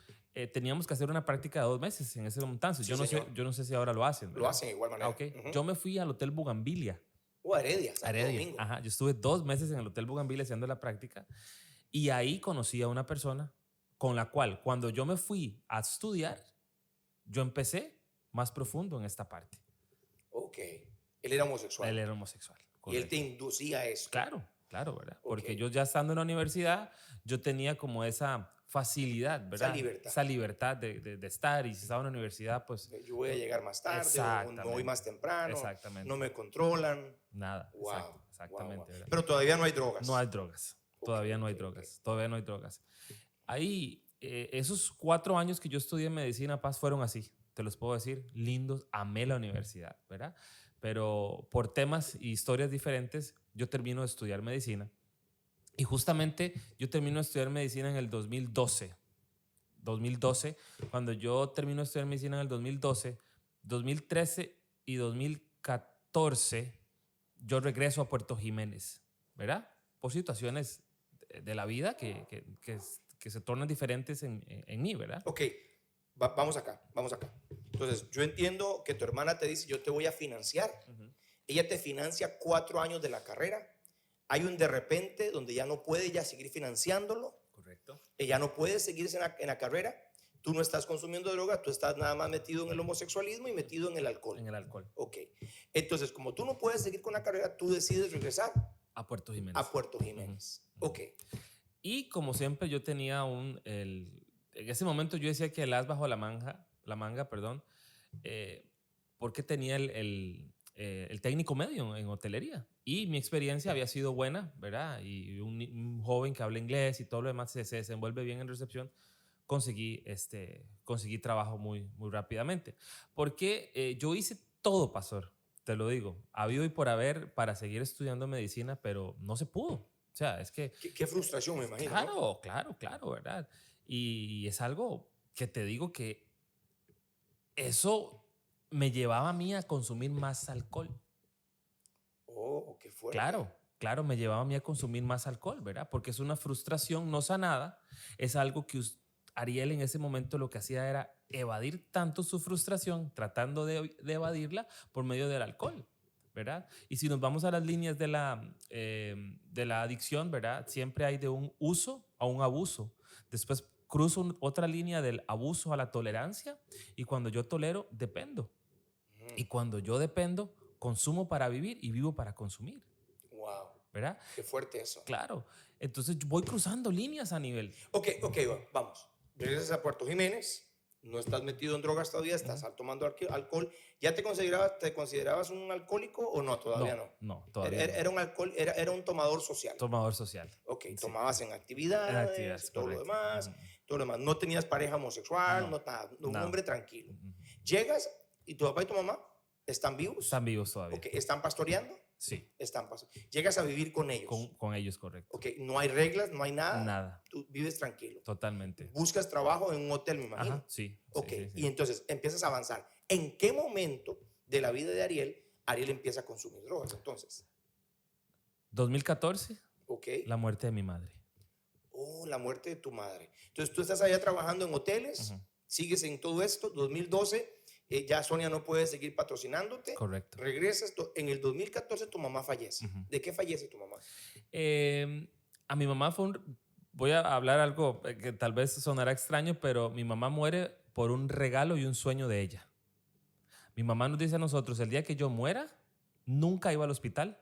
teníamos que hacer una práctica de 2 meses en ese momento. Sí, Yo no sé si ahora lo hacen. Lo ¿verdad? hacen de igual manera. Okay. Yo me fui al Hotel Bugambilia. Heredia, Santo Domingo. Ajá, yo estuve 2 meses en el Hotel Bugambilia haciendo la práctica y ahí conocí a una persona con la cual cuando yo me fui a estudiar, yo empecé más profundo en esta parte. Ok. Él era homosexual. Él era homosexual. Y él te inducía a eso. Claro, claro, ¿verdad? Porque yo ya estando en la universidad, yo tenía como esa facilidad, ¿verdad? Esa libertad de estar. Y si estaba en la universidad, pues... Yo voy a llegar más tarde, o no voy más temprano. Exactamente. No me controlan. Nada. Wow. Exactamente. Wow. Pero todavía no hay drogas. No hay drogas. Todavía no hay drogas. Todavía no hay drogas. Ahí, esos 4 años que yo estudié medicina, Paz, fueron así. Te los puedo decir, lindos. Amé la universidad, ¿verdad? Pero por temas y historias diferentes, yo termino de estudiar medicina. Y justamente yo termino de estudiar medicina en el 2012. 2012, cuando yo termino de estudiar medicina en el 2012, 2013 y 2014, yo regreso a Puerto Jiménez, ¿verdad? Por situaciones de la vida que se tornan diferentes en mí, ¿verdad? Ok, vamos acá. Entonces, yo entiendo que tu hermana te dice, yo te voy a financiar. Ella te financia 4 años de la carrera. Hay un de repente donde ya no puede ya seguir financiándolo. Correcto. Ella no puede seguirse en la carrera. Tú no estás consumiendo droga, tú estás nada más metido en el homosexualismo y metido en el alcohol. En el alcohol. Ok. Entonces, como tú no puedes seguir con la carrera, tú decides regresar a Puerto Jiménez. A Puerto Jiménez. Ok. Y como siempre yo tenía en ese momento yo decía que el as bajo la manga, porque tenía el técnico medio en hotelería. Y mi experiencia había sido buena, ¿verdad? Y un joven que habla inglés y todo lo demás se desenvuelve bien en recepción. Conseguí trabajo muy, muy rápidamente. Porque yo hice todo, pastor, te lo digo. Habido y por haber para seguir estudiando medicina, pero no se pudo. O sea, es que... Qué frustración, me imagino. Claro, ¿no? claro, ¿verdad? Y es algo que te digo que eso me llevaba a mí a consumir más alcohol. Oh, qué fuerte. Claro, me llevaba a mí a consumir más alcohol, ¿verdad? Porque es una frustración no sanada. Es algo que Ariel en ese momento lo que hacía era evadir tanto su frustración, tratando de evadirla por medio del alcohol, ¿verdad? Y si nos vamos a las líneas de la adicción, ¿verdad? Siempre hay de un uso a un abuso. Después cruzo otra línea del abuso a la tolerancia y cuando yo tolero, dependo. Y cuando yo dependo, consumo para vivir y vivo para consumir. Wow. ¿Verdad? Qué fuerte eso. Claro. Entonces voy cruzando líneas a nivel. Ok, vamos. Regresas a Puerto Jiménez, no estás metido en drogas todavía, estás tomando alcohol. ¿Ya te considerabas un alcohólico o no? Todavía no. No, todavía no. Era un tomador social. Tomador social. Ok, sí. Tomabas en actividades, todo lo demás. Todo lo demás. No tenías pareja homosexual, un hombre tranquilo. Llegas y tu papá y tu mamá están vivos. Están vivos todavía. Okay. ¿Están pastoreando? Sí. Llegas a vivir con ellos. Con ellos, correcto. Ok, no hay reglas, no hay nada. Nada. Tú vives tranquilo. Totalmente. Buscas trabajo en un hotel, me imagino. Ajá, sí. Ok, sí. Y entonces empiezas a avanzar. ¿En qué momento de la vida de Ariel empieza a consumir drogas entonces? 2014. Ok. La muerte de mi madre. Oh, la muerte de tu madre. Entonces tú estás allá trabajando en hoteles, sigues en todo esto, 2012. Ya Sonia no puede seguir patrocinándote. Correcto. Regresas. En el 2014 tu mamá fallece. ¿De qué fallece tu mamá? A mi mamá voy a hablar algo que tal vez sonará extraño, pero mi mamá muere por un regalo y un sueño de ella. Mi mamá nos dice a nosotros, el día que yo muera, nunca iba al hospital,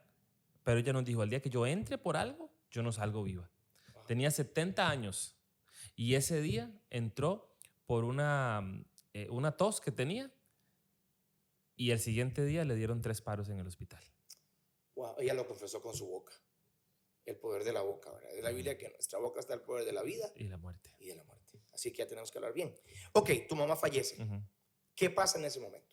pero ella nos dijo, el día que yo entre por algo, yo no salgo viva. Tenía 70 años y ese día entró por una tos que tenía Y el siguiente día le dieron 3 paros en el hospital. Wow, ella lo confesó con su boca. El poder de la boca, ¿verdad? De la Biblia que en nuestra boca está el poder de la vida Y la muerte. y de la muerte. Así que ya tenemos que hablar bien. Ok, tu mamá fallece. Ujú. ¿Qué pasa en ese momento?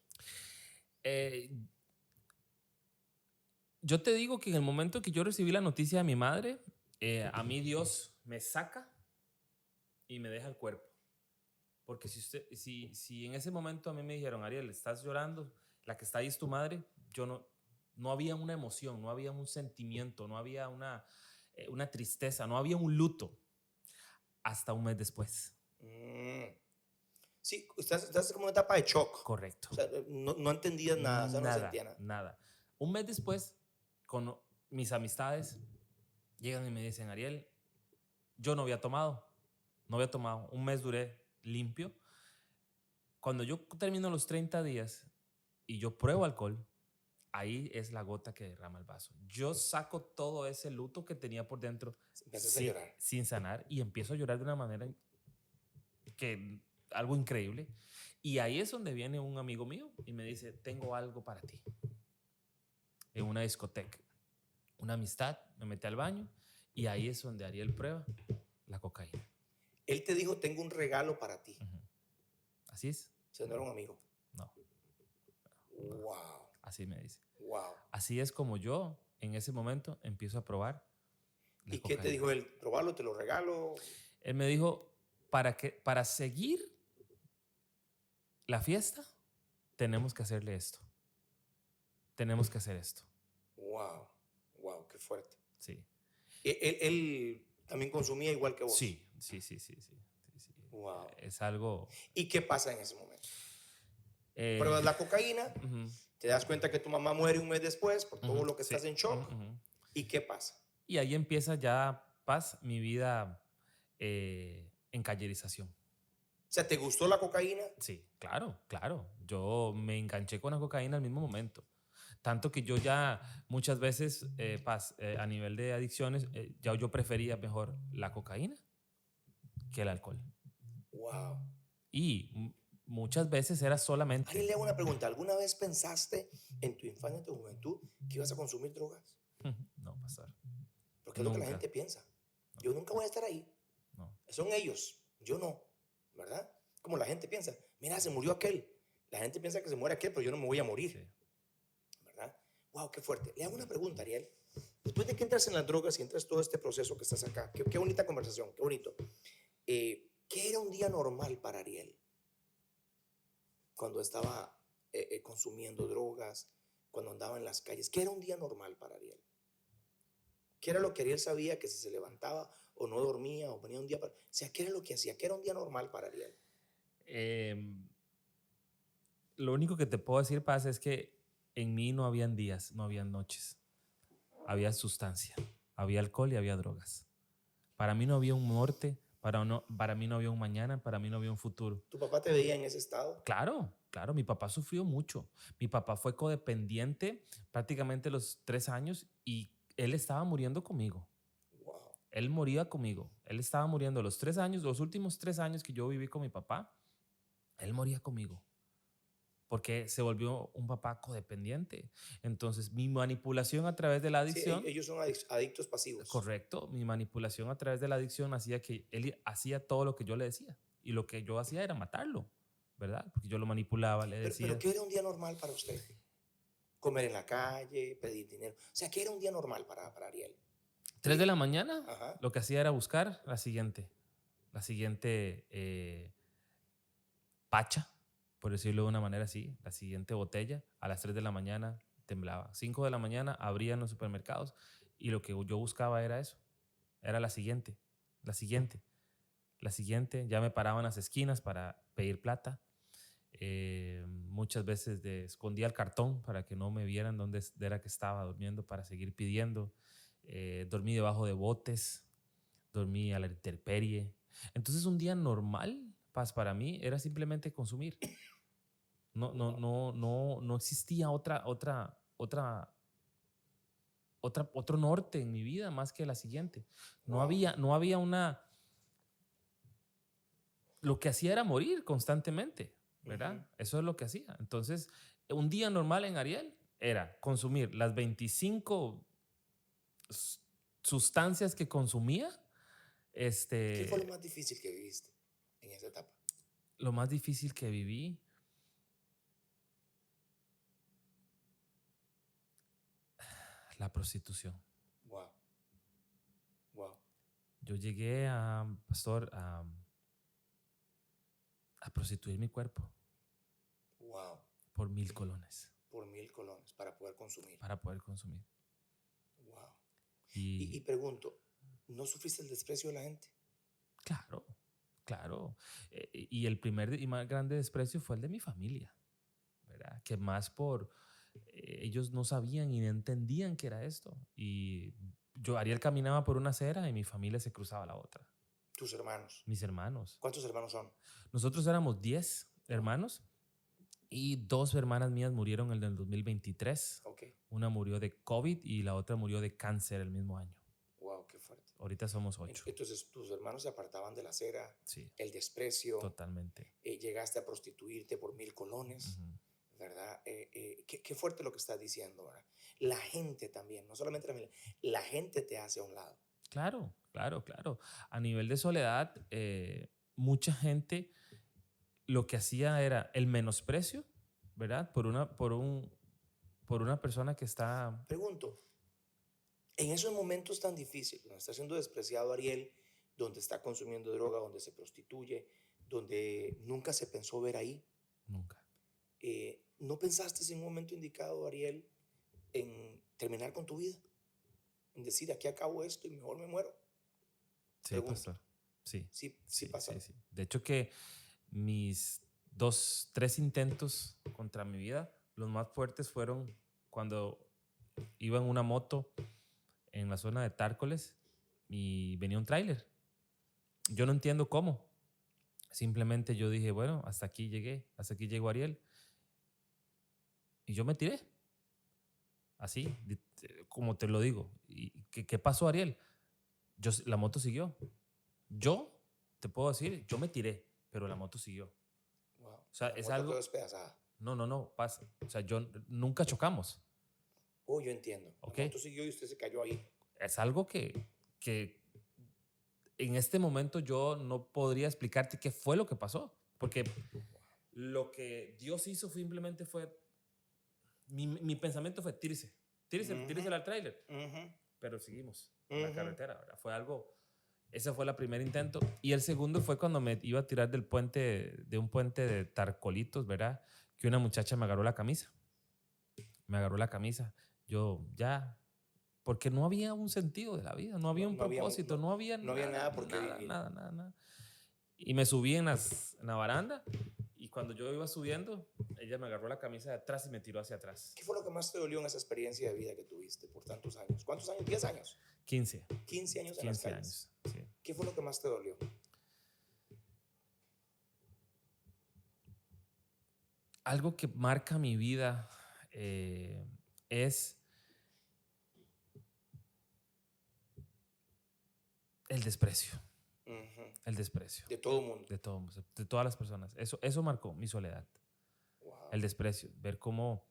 Yo te digo que en el momento que yo recibí la noticia de mi madre, a mí Dios me saca y me deja el cuerpo. Porque si en ese momento a mí me dijeron, Ariel, estás llorando, la que está ahí es tu madre, yo no había una emoción, no había un sentimiento, no había una tristeza, no había un luto hasta un mes después. Sí, estás como en una etapa de shock. Correcto. O sea, no entendías nada, o sea, no sentía nada. Nada. Un mes después, con mis amistades, llegan y me dicen, Ariel, yo no había tomado. Un mes duré limpio. Cuando yo termino los 30 días y yo pruebo alcohol, ahí es la gota que derrama el vaso. Yo saco todo ese luto que tenía por dentro Empiezas a llorar. sin sanar y empiezo a llorar de una manera que algo increíble. Y ahí es donde viene un amigo mío y me dice, tengo algo para ti. En una discoteca. Una amistad, me metí al baño y ahí es donde Ariel prueba la cocaína. Él te dijo, tengo un regalo para ti. Uh-huh. Así es. O sea, no era un amigo. No. Wow. Así me dice. Wow. Así es como yo en ese momento empiezo a probar la ¿Y cocaína. qué te dijo él? ¿Probarlo? ¿Te lo regalo? Él me dijo, para seguir la fiesta, tenemos que hacerle esto. Tenemos que hacer esto. Wow. Wow, qué fuerte. Sí. Él también consumía igual que vos. Sí. Wow. Es algo... ¿Y qué pasa en ese momento? Pruebas la cocaína, uh-huh. te das cuenta que tu mamá muere un mes después por todo lo que sí. estás en shock. Uh-huh. ¿Y qué pasa? Y ahí empieza ya, Paz, mi vida en callerización. O sea, ¿te gustó la cocaína? Sí, claro. Yo me enganché con la cocaína al mismo momento. Tanto que yo ya muchas veces, Paz, a nivel de adicciones, ya yo prefería mejor la cocaína que el alcohol. Wow. Y muchas veces era solamente... Ariel, le hago una pregunta. ¿Alguna vez pensaste en tu infancia, en tu juventud, que ibas a consumir drogas? No, pastor. Porque es lo que la gente piensa. No. Yo nunca voy a estar ahí. No. Son ellos, yo no, ¿verdad? Como la gente piensa, mira, se murió aquel. La gente piensa que se muere aquel, pero yo no me voy a morir. Sí. ¿Verdad? Wow, qué fuerte. Le hago una pregunta, Ariel. Después de que entras en las drogas y entras todo este proceso que estás acá, qué bonita conversación, qué bonito. ¿Qué era un día normal para Ariel? Cuando estaba consumiendo drogas, cuando andaba en las calles. ¿Qué era un día normal para Ariel? ¿Qué era lo que Ariel sabía que si se levantaba o no dormía o venía un día para... O sea, ¿qué era lo que hacía? ¿Qué era un día normal para Ariel? Lo único que te puedo decir, Paz, es que en mí no habían días, no habían noches. Había sustancia, había alcohol y había drogas. Para mí no había un norte, para mí no había un mañana, para mí no había un futuro. ¿Tu papá te veía en ese estado? Claro, mi papá sufrió mucho. Mi papá fue codependiente prácticamente los 3 años y él estaba muriendo conmigo. Wow. Él moría conmigo. Él estaba muriendo los 3 años, los últimos 3 años que yo viví con mi papá, él moría conmigo. Porque se volvió un papá codependiente. Entonces, mi manipulación a través de la adicción... Sí, ellos son adictos pasivos. Correcto. Mi manipulación a través de la adicción hacía que él hacía todo lo que yo le decía. Y lo que yo hacía era matarlo, ¿verdad? Porque yo lo manipulaba, le decía... ¿Pero qué era un día normal para usted? Comer en la calle, pedir dinero. O sea, ¿qué era un día normal para Ariel? 3 de la mañana, ajá, lo que hacía era buscar la siguiente pacha, por decirlo de una manera así, la siguiente botella. A las 3 de la mañana temblaba. 5 de la mañana abrían los supermercados y lo que yo buscaba era eso. Era la siguiente. Ya me paraba en las esquinas para pedir plata. Muchas veces escondía el cartón para que no me vieran dónde era que estaba durmiendo para seguir pidiendo. Dormí debajo de botes, dormí a la intemperie. Entonces un día normal, Paz, para mí era simplemente consumir. No existía otro norte en mi vida más que la siguiente. No había una... Lo que hacía era morir constantemente, ¿verdad? Eso es lo que hacía. Entonces, un día normal en Ariel era consumir las 25 sustancias que consumía. ¿Qué fue lo más difícil que viviste en esa etapa? Lo más difícil que viví, la prostitución. Wow. Wow. Yo llegué pastor, a prostituir mi cuerpo Wow. por 1,000 colones Por 1,000 colones para poder consumir. para poder consumir. Wow. Y Y pregunto, ¿no sufriste el desprecio de la gente? claro, claro. Y el primer y más grande desprecio fue el de mi familia, ¿verdad? Que más por ellos no sabían y no entendían qué era esto. Y Ariel caminaba por una acera y mi familia se cruzaba a la otra. Tus hermanos. Mis hermanos. ¿Cuántos hermanos son? Nosotros éramos 10 hermanos y 2 hermanas mías murieron en el 2023. Ok. Una murió de COVID y la otra murió de cáncer el mismo año. Wow, qué fuerte. Ahorita somos 8. Entonces tus hermanos se apartaban de la acera, Sí, el desprecio, totalmente. Llegaste a prostituirte por 1,000 colones, Ujú. ¿verdad? Qué fuerte lo que estás diciendo, ¿verdad? La gente también, no solamente la familia, la gente te hace a un lado. Claro, claro, claro. A nivel de soledad, mucha gente lo que hacía era el menosprecio, ¿verdad? Por una persona que está... Pregunto, en esos momentos tan difíciles, donde está siendo despreciado Ariel, donde está consumiendo droga, donde se prostituye, donde nunca se pensó ver ahí, Nunca. ¿no pensaste en un momento indicado, Ariel, en terminar con tu vida? En decir, aquí acabo esto y mejor me muero. Sí, Pregunto. pastor. Sí. Sí pasa. Sí, sí. De hecho que mis 3 intentos contra mi vida, los más fuertes fueron cuando iba en una moto en la zona de Tárcoles y venía un tráiler. Yo no entiendo cómo. Simplemente yo dije, bueno, hasta aquí llegué, hasta aquí llegó Ariel. Y yo me tiré. Así, como te lo digo. ¿Y qué pasó, Ariel? La moto siguió. Yo, te puedo decir, yo me tiré, pero la moto siguió. Wow. O sea, La es moto algo... quedó despedazada. No, pasa. O sea, nunca chocamos. Oh, yo entiendo. ¿Ok? La moto siguió y usted se cayó ahí. Es algo que en este momento yo no podría explicarte qué fue lo que pasó. Porque lo que Dios hizo simplemente fue... Mi pensamiento fue, tírese al tráiler. Pero seguimos en la carretera, ¿verdad? Fue algo... Ese fue el primer intento. Y el segundo fue cuando me iba a tirar de un puente de Tarcolitos, ¿verdad? Que una muchacha me agarró la camisa. Yo ya... Porque no había un sentido de la vida, no había un propósito, no había nada por qué vivir. Nada. Y me subí en la baranda y cuando yo iba subiendo, ella me agarró la camisa de atrás y me tiró hacia atrás. ¿Qué fue lo que más te dolió en esa experiencia de vida que tuviste por tantos años? ¿Cuántos años? ¿10 años? 15. 15 años en las calles. Sí. ¿Qué fue lo que más te dolió? Algo que marca mi vida es el desprecio. El desprecio. De todo el mundo. De todas las personas. Eso marcó mi soledad. Wow. El desprecio. Ver cómo...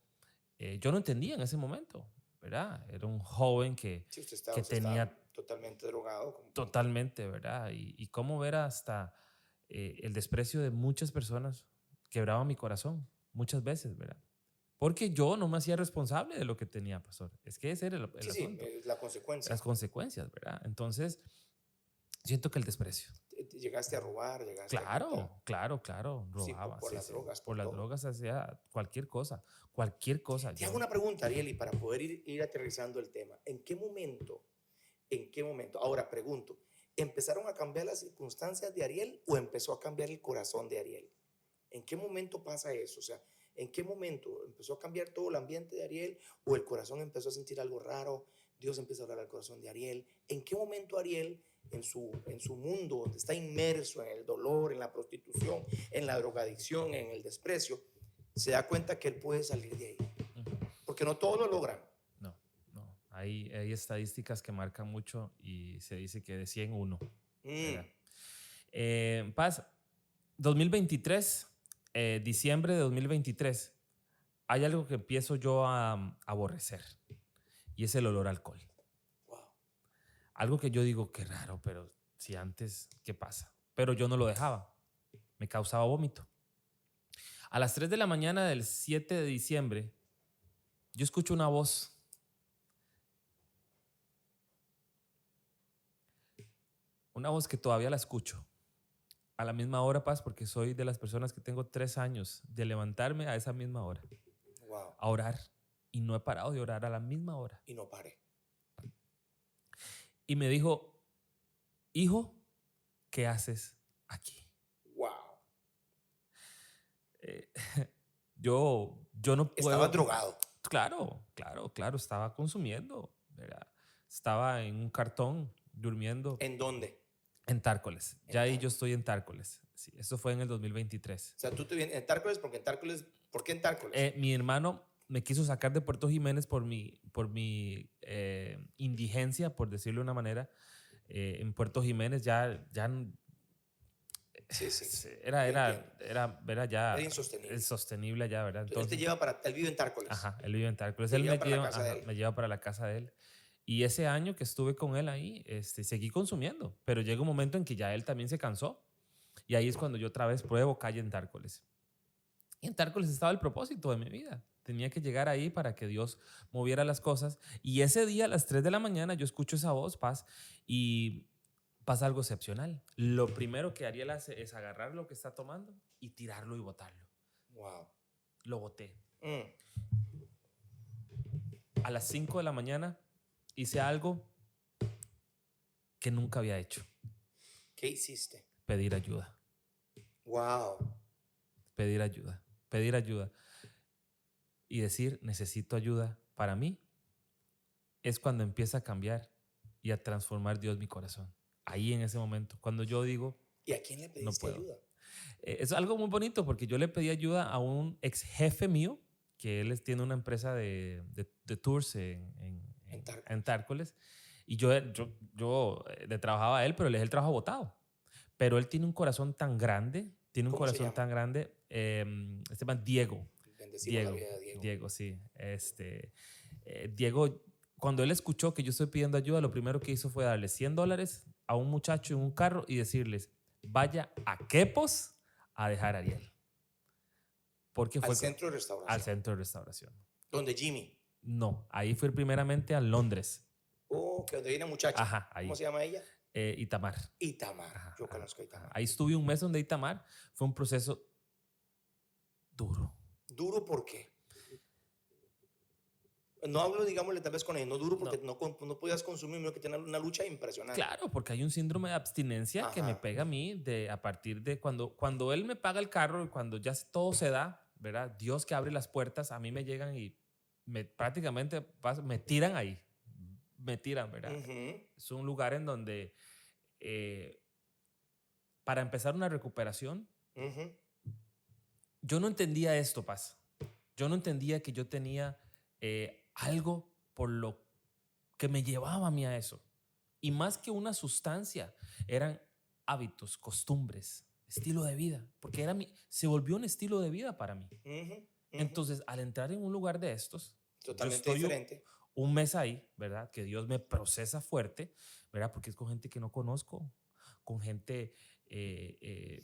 yo no entendía en ese momento, ¿verdad? Era un joven que tenía... totalmente drogado. Totalmente, ¿verdad? Y cómo ver hasta el desprecio de muchas personas quebraba mi corazón muchas veces, ¿verdad? Porque yo no me hacía responsable de lo que tenía, pastor. Es que ese era el asunto. Sí, la consecuencia. Las consecuencias, ¿verdad? Entonces, siento que el desprecio. Llegaste a robar, Claro. Robaba. Sí, por las drogas. Por las drogas hacía cualquier cosa. Te hago una pregunta, Ariel, y para poder ir aterrizando el tema. ¿En qué momento? Ahora pregunto, ¿empezaron a cambiar las circunstancias de Ariel o empezó a cambiar el corazón de Ariel? ¿En qué momento pasa eso? O sea, ¿en qué momento empezó a cambiar todo el ambiente de Ariel o el corazón empezó a sentir algo raro? Dios empieza a hablar al corazón de Ariel. ¿En qué momento Ariel, en su mundo, donde está inmerso en el dolor, en la prostitución, en la drogadicción, en el desprecio, se da cuenta que él puede salir de ahí? Porque no todos lo logran. No. Hay estadísticas que marcan mucho y se dice que de 100, 1. Paz, 2023, diciembre de 2023, hay algo que empiezo yo a aborrecer y es el olor a alcohol. Wow. Algo que yo digo, qué raro, pero si antes, ¿qué pasa? Pero yo no lo dejaba. Me causaba vómito. A las 3 de la mañana del 7 de diciembre, yo escucho una voz. Una voz que todavía la escucho. A la misma hora, Paz, porque soy de las personas que tengo 3 años de levantarme a esa misma hora. Wow. A orar. Y no he parado de orar a la misma hora. Y no pare. Y me dijo, hijo, ¿qué haces aquí? Wow. Yo no puedo. Estaba drogado. Claro, estaba consumiendo, ¿verdad? Estaba en un cartón, durmiendo ¿En dónde? en Tárcoles. Ya ahí yo estoy en Tárcoles. Sí, eso fue en el 2023. O sea, tú te vienes en Tárcoles porque en Tárcoles, ¿por qué en Tárcoles? Mi hermano me quiso sacar de Puerto Jiménez por mi indigencia, por decirlo de una manera. En Puerto Jiménez ya Sí, sí, sí. era ya Era insostenible. insostenible allá, ¿verdad? Entonces, él te lleva para, él vive en Tárcoles. Ajá, él vive en Tárcoles. Te Él lleva para la casa de él. me lleva para la casa de él. Y ese año que estuve con él ahí, seguí consumiendo. Pero llega un momento en que ya él también se cansó. Y ahí es cuando yo otra vez pruebo calle en Tárcoles. Y en Tárcoles estaba el propósito de mi vida. Tenía que llegar ahí para que Dios moviera las cosas. Y ese día a las 3 de la mañana yo escucho esa voz, Paz, y pasa algo excepcional. Lo primero que Ariel hace es agarrar lo que está tomando y tirarlo y botarlo. Wow. Lo boté. Mm. A las 5 de la mañana hice algo que nunca había hecho. ¿Qué hiciste? Pedir ayuda. Wow. Pedir ayuda. Pedir ayuda. Y decir, necesito ayuda para mí, es cuando empieza a cambiar y a transformar Dios mi corazón. Ahí en ese momento, cuando yo digo, ¿Y a quién le pediste no puedo. ayuda? Es algo muy bonito porque yo le pedí ayuda a un ex jefe mío, que él tiene una empresa de tours en Tárcoles. Y yo le trabajaba a él, pero le dejé el trabajo botado. Pero él tiene un corazón tan grande, ¿Cómo se llama? Se llama Diego. Bendecimos la vida de Diego. Diego, sí. Diego, cuando él escuchó que yo estoy pidiendo ayuda, lo primero que hizo fue darle $100 a un muchacho en un carro y decirles, vaya a Quepos a dejar a Ariel. Porque fue al centro de restauración. Al centro de restauración. ¿Donde Jimmy? No, ahí fue primeramente a Londres. Oh, que donde viene muchacha. Ajá, ahí. ¿Cómo se llama ella? Itamar. Itamar. Ajá, Yo conozco a Itamar. Ahí estuve un mes donde Itamar. Fue un proceso duro. ¿Duro por qué? No hablo, digámosle, tal vez con él, no duro porque no podías consumir, sino que tiene una lucha impresionante. Claro, porque hay un síndrome de abstinencia que me pega a mí a partir de cuando él me paga el carro y cuando ya todo se da, ¿verdad? Dios que abre las puertas, a mí me llegan y prácticamente me tiran ahí. Me tiran, ¿verdad? Es un lugar en donde para empezar una recuperación, yo no entendía esto, Paz. Yo no entendía que yo tenía algo por lo que me llevaba a mí a eso. Y más que una sustancia, eran hábitos, costumbres, estilo de vida, porque se volvió un estilo de vida para mí. Entonces, al entrar en un lugar de estos, totalmente diferente. Un mes ahí, ¿verdad? Que Dios me procesa fuerte, ¿verdad? Porque es con gente que no conozco, con gente que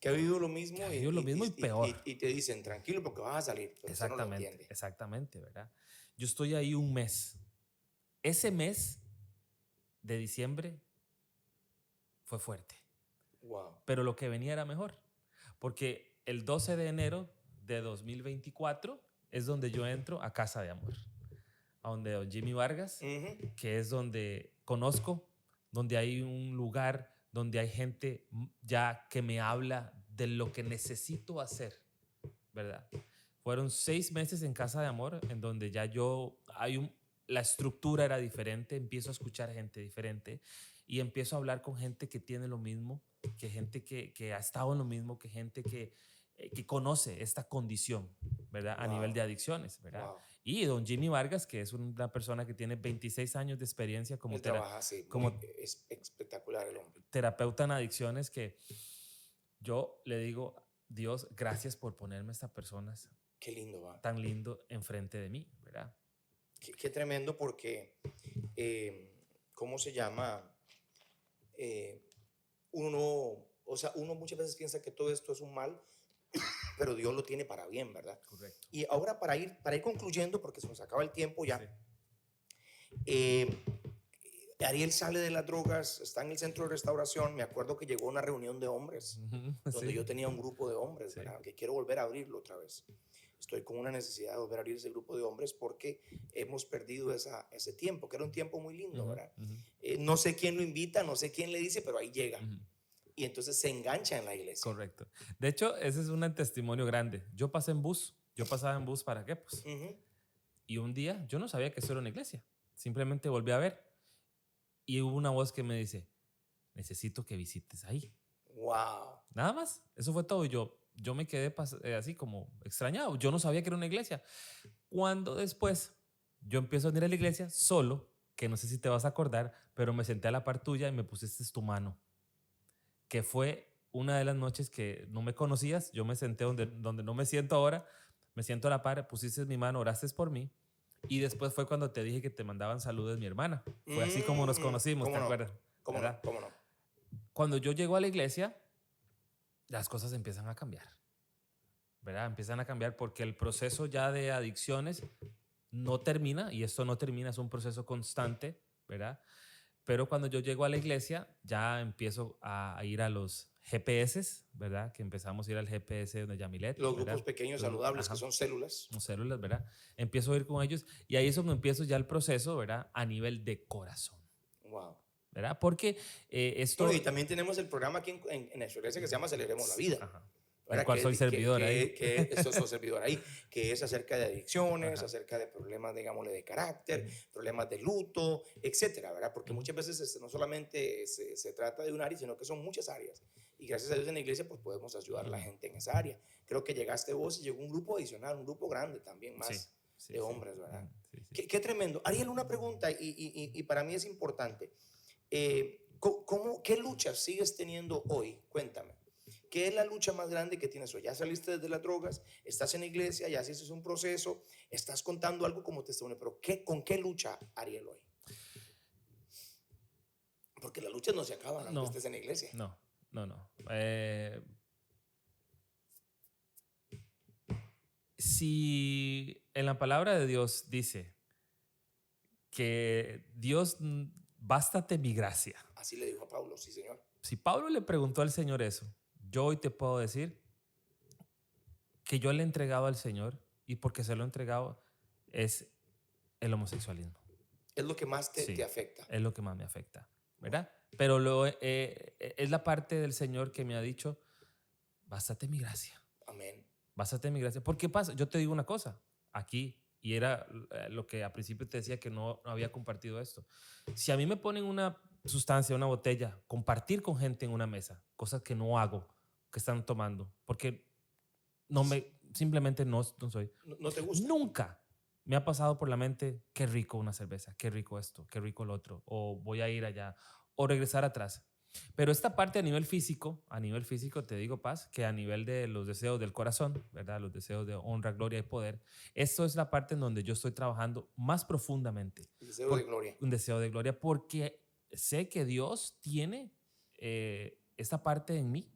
ha vivido lo mismo, y peor. Y te dicen, tranquilo porque vas a salir. Pero exactamente, ¿verdad? Yo estoy ahí un mes. Ese mes de diciembre fue fuerte. Wow. Pero lo que venía era mejor. Porque el 12 de enero de 2024 es donde yo entro a Casa de Amor. A donde don Jimmy Vargas, que es donde conozco, donde hay un lugar, donde hay gente ya que me habla de lo que necesito hacer, ¿verdad? Fueron 6 meses en Casa de Amor, en donde ya la estructura era diferente, empiezo a escuchar gente diferente y empiezo a hablar con gente que tiene lo mismo, que gente que ha estado en lo mismo, que gente que conoce esta condición, ¿verdad? A nivel de adicciones, ¿verdad? Wow. Y don Jimmy Vargas, que es una persona que tiene 26 años de experiencia como espectacular el hombre. Terapeuta en adicciones, que yo le digo, Dios, gracias por ponerme estas personas Qué lindo, va. tan lindo enfrente de mí, ¿verdad? Qué tremendo porque, ¿cómo se llama? Uno muchas veces piensa que todo esto es un mal, pero Dios lo tiene para bien, ¿verdad? Correcto. Y ahora para ir concluyendo, porque se nos acaba el tiempo ya, Sí. eh, Ariel sale de las drogas, está en el centro de restauración. Me acuerdo que llegó a una reunión de hombres, donde Sí. yo tenía un grupo de hombres, Sí. ¿verdad? Que quiero volver a abrirlo otra vez. Estoy con una necesidad de volver a abrir ese grupo de hombres porque hemos perdido ese tiempo, que era un tiempo muy lindo, Ujú, ¿verdad? ujú, No sé quién lo invita, no sé quién le dice, pero ahí llega. ujú. Y entonces se engancha en la iglesia. Correcto. De hecho, ese es un testimonio grande. Yo pasé en bus. Yo pasaba en bus para qué, pues. Ujú. Y un día yo no sabía que eso era una iglesia. Simplemente volví a ver y hubo una voz que me dice, necesito que visites ahí. Wow. Nada más. Eso fue todo. Y yo me quedé así como extrañado. Yo no sabía que era una iglesia. Cuando después yo empiezo a venir a la iglesia solo, que no sé si te vas a acordar, pero me senté a la par tuya y me pusiste tu mano, que fue una de las noches que no me conocías. Yo me senté donde no me siento ahora, me siento a la par, pusiste mi mano, oraste por mí. Y después fue cuando te dije que te mandaban saludos de mi hermana. Fue así como nos conocimos, ¿Cómo ¿te no? acuerdas? ¿Cómo ¿Verdad? no? ¿Cómo no? Cuando yo llego a la iglesia, las cosas empiezan a cambiar, ¿verdad? Empiezan a cambiar porque el proceso ya de adicciones no termina, y esto no termina, es un proceso constante, ¿verdad? Pero cuando yo llego a la iglesia, ya empiezo a ir a los GPS, ¿verdad? Que empezamos a ir al GPS de Yamilet. Los ¿verdad? grupos pequeños Los saludables, que ajá, son células. son células, ¿verdad? Empiezo a ir con ellos y ahí es donde empiezo ya el proceso, ¿verdad? A nivel de corazón, Wow. ¿verdad? Porque Bueno, esto... y también tenemos el programa aquí en nuestra iglesia que se llama Celebremos la Vida. Ajá. Del ¿Verdad? cual soy servidor ahí. Que esto es servidor ahí, que es acerca de adicciones, Ajá. acerca de problemas, digámosle, de carácter, Ujú. problemas de luto, etcétera, ¿verdad? Porque Ujú. muchas veces no solamente se trata de un área, sino que son muchas áreas. Y gracias a Dios en la iglesia, pues podemos ayudar a la Ujú. gente en esa área. Creo que llegaste vos y llegó un grupo adicional, un grupo grande también, Sí, más sí, de sí. hombres, ¿verdad? Ujú. Sí, sí. Qué tremendo. Ariel, una pregunta, y para mí es importante. ¿Qué luchas sigues teniendo hoy? Cuéntame. ¿Qué es la lucha más grande que tienes hoy? Ya saliste desde las drogas, estás en la iglesia, ya hiciste un proceso, estás contando algo como testimonio, pero ¿con qué lucha Ariel hoy? Porque las luchas no se acaban aunque No, estés en la iglesia. no, no, no. Si en la palabra de Dios dice que Dios, bástate mi gracia. Así le dijo a Pablo, sí, Señor. Si Pablo le preguntó al Señor eso, yo hoy te puedo decir que yo le he entregado al Señor, y porque se lo he entregado es el homosexualismo. Es lo que más te Sí, afecta. es lo que más me afecta, ¿verdad? Pero es la parte del Señor que me ha dicho, bástate mi gracia. Amén. Básate mi gracia. ¿Por qué pasa? Yo te digo una cosa, aquí, y era lo que a principio te decía que no había compartido esto. Si a mí me ponen una sustancia, una botella, compartir con gente en una mesa, cosas que no hago, que están tomando, porque simplemente no soy. No te gusta. Nunca me ha pasado por la mente, qué rico una cerveza, qué rico esto, qué rico lo otro, o voy a ir allá, o regresar atrás. Pero esta parte a nivel físico te digo, Paz, que a nivel de los deseos del corazón, ¿verdad? Los deseos de honra, gloria y poder, esto es la parte en donde yo estoy trabajando más profundamente. Deseo de gloria. Un deseo de gloria, porque sé que Dios tiene esta parte en mí.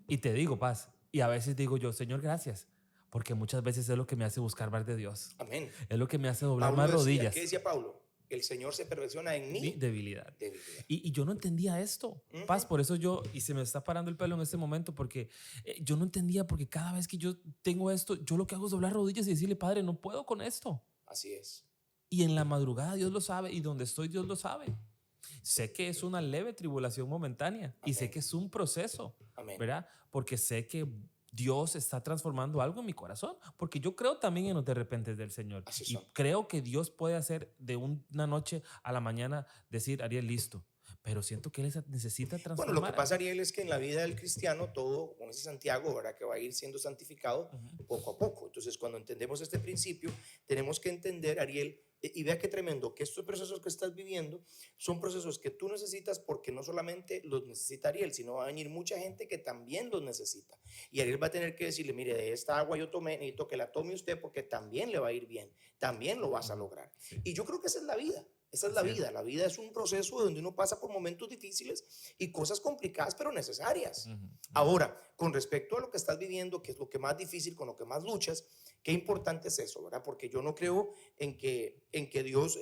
Y te digo, Paz, y a veces digo yo, Señor, gracias, porque muchas veces es lo que me hace buscar más de Dios. Amén. Es lo que me hace doblar Pablo más decía, rodillas. ¿qué decía Pablo? El Señor se perfecciona en Mi mi debilidad. debilidad. Y yo no entendía esto, Paz, por eso y se me está parando el pelo en este momento, porque yo no entendía, porque cada vez que yo tengo esto, yo lo que hago es doblar rodillas y decirle, Padre, no puedo con esto. Así es. Y en la madrugada Dios lo sabe, y donde estoy Dios lo sabe. Sé que es una leve tribulación momentánea. Amén. Y sé que es un proceso. Amén. ¿Verdad? Porque sé que Dios está transformando algo en mi corazón, porque yo creo también en los de repente del Señor. Y creo que Dios puede hacer de una noche a la mañana, decir, Ariel, listo. Pero siento que Él necesita transformar. Bueno, lo que pasa, Ariel, es que en la vida del cristiano todo, como dice Santiago, ¿verdad? Que va a ir siendo santificado poco a poco. Entonces, cuando entendemos este principio, tenemos que entender, Ariel, Y vea qué tremendo, que estos procesos que estás viviendo son procesos que tú necesitas porque no solamente los necesita Ariel, sino va a venir mucha gente que también los necesita. Y Ariel va a tener que decirle, mire, de esta agua yo tomé, necesito que la tome usted porque también le va a ir bien, también lo vas a lograr. Sí. Y yo creo que esa es la vida. Esa es la Así es. vida. La vida es un proceso donde uno pasa por momentos difíciles y cosas complicadas pero necesarias. Ahora, con respecto a lo que estás viviendo, que es lo que más difícil, con lo que más luchas, qué importante es eso, ¿verdad? Porque yo no creo en que Dios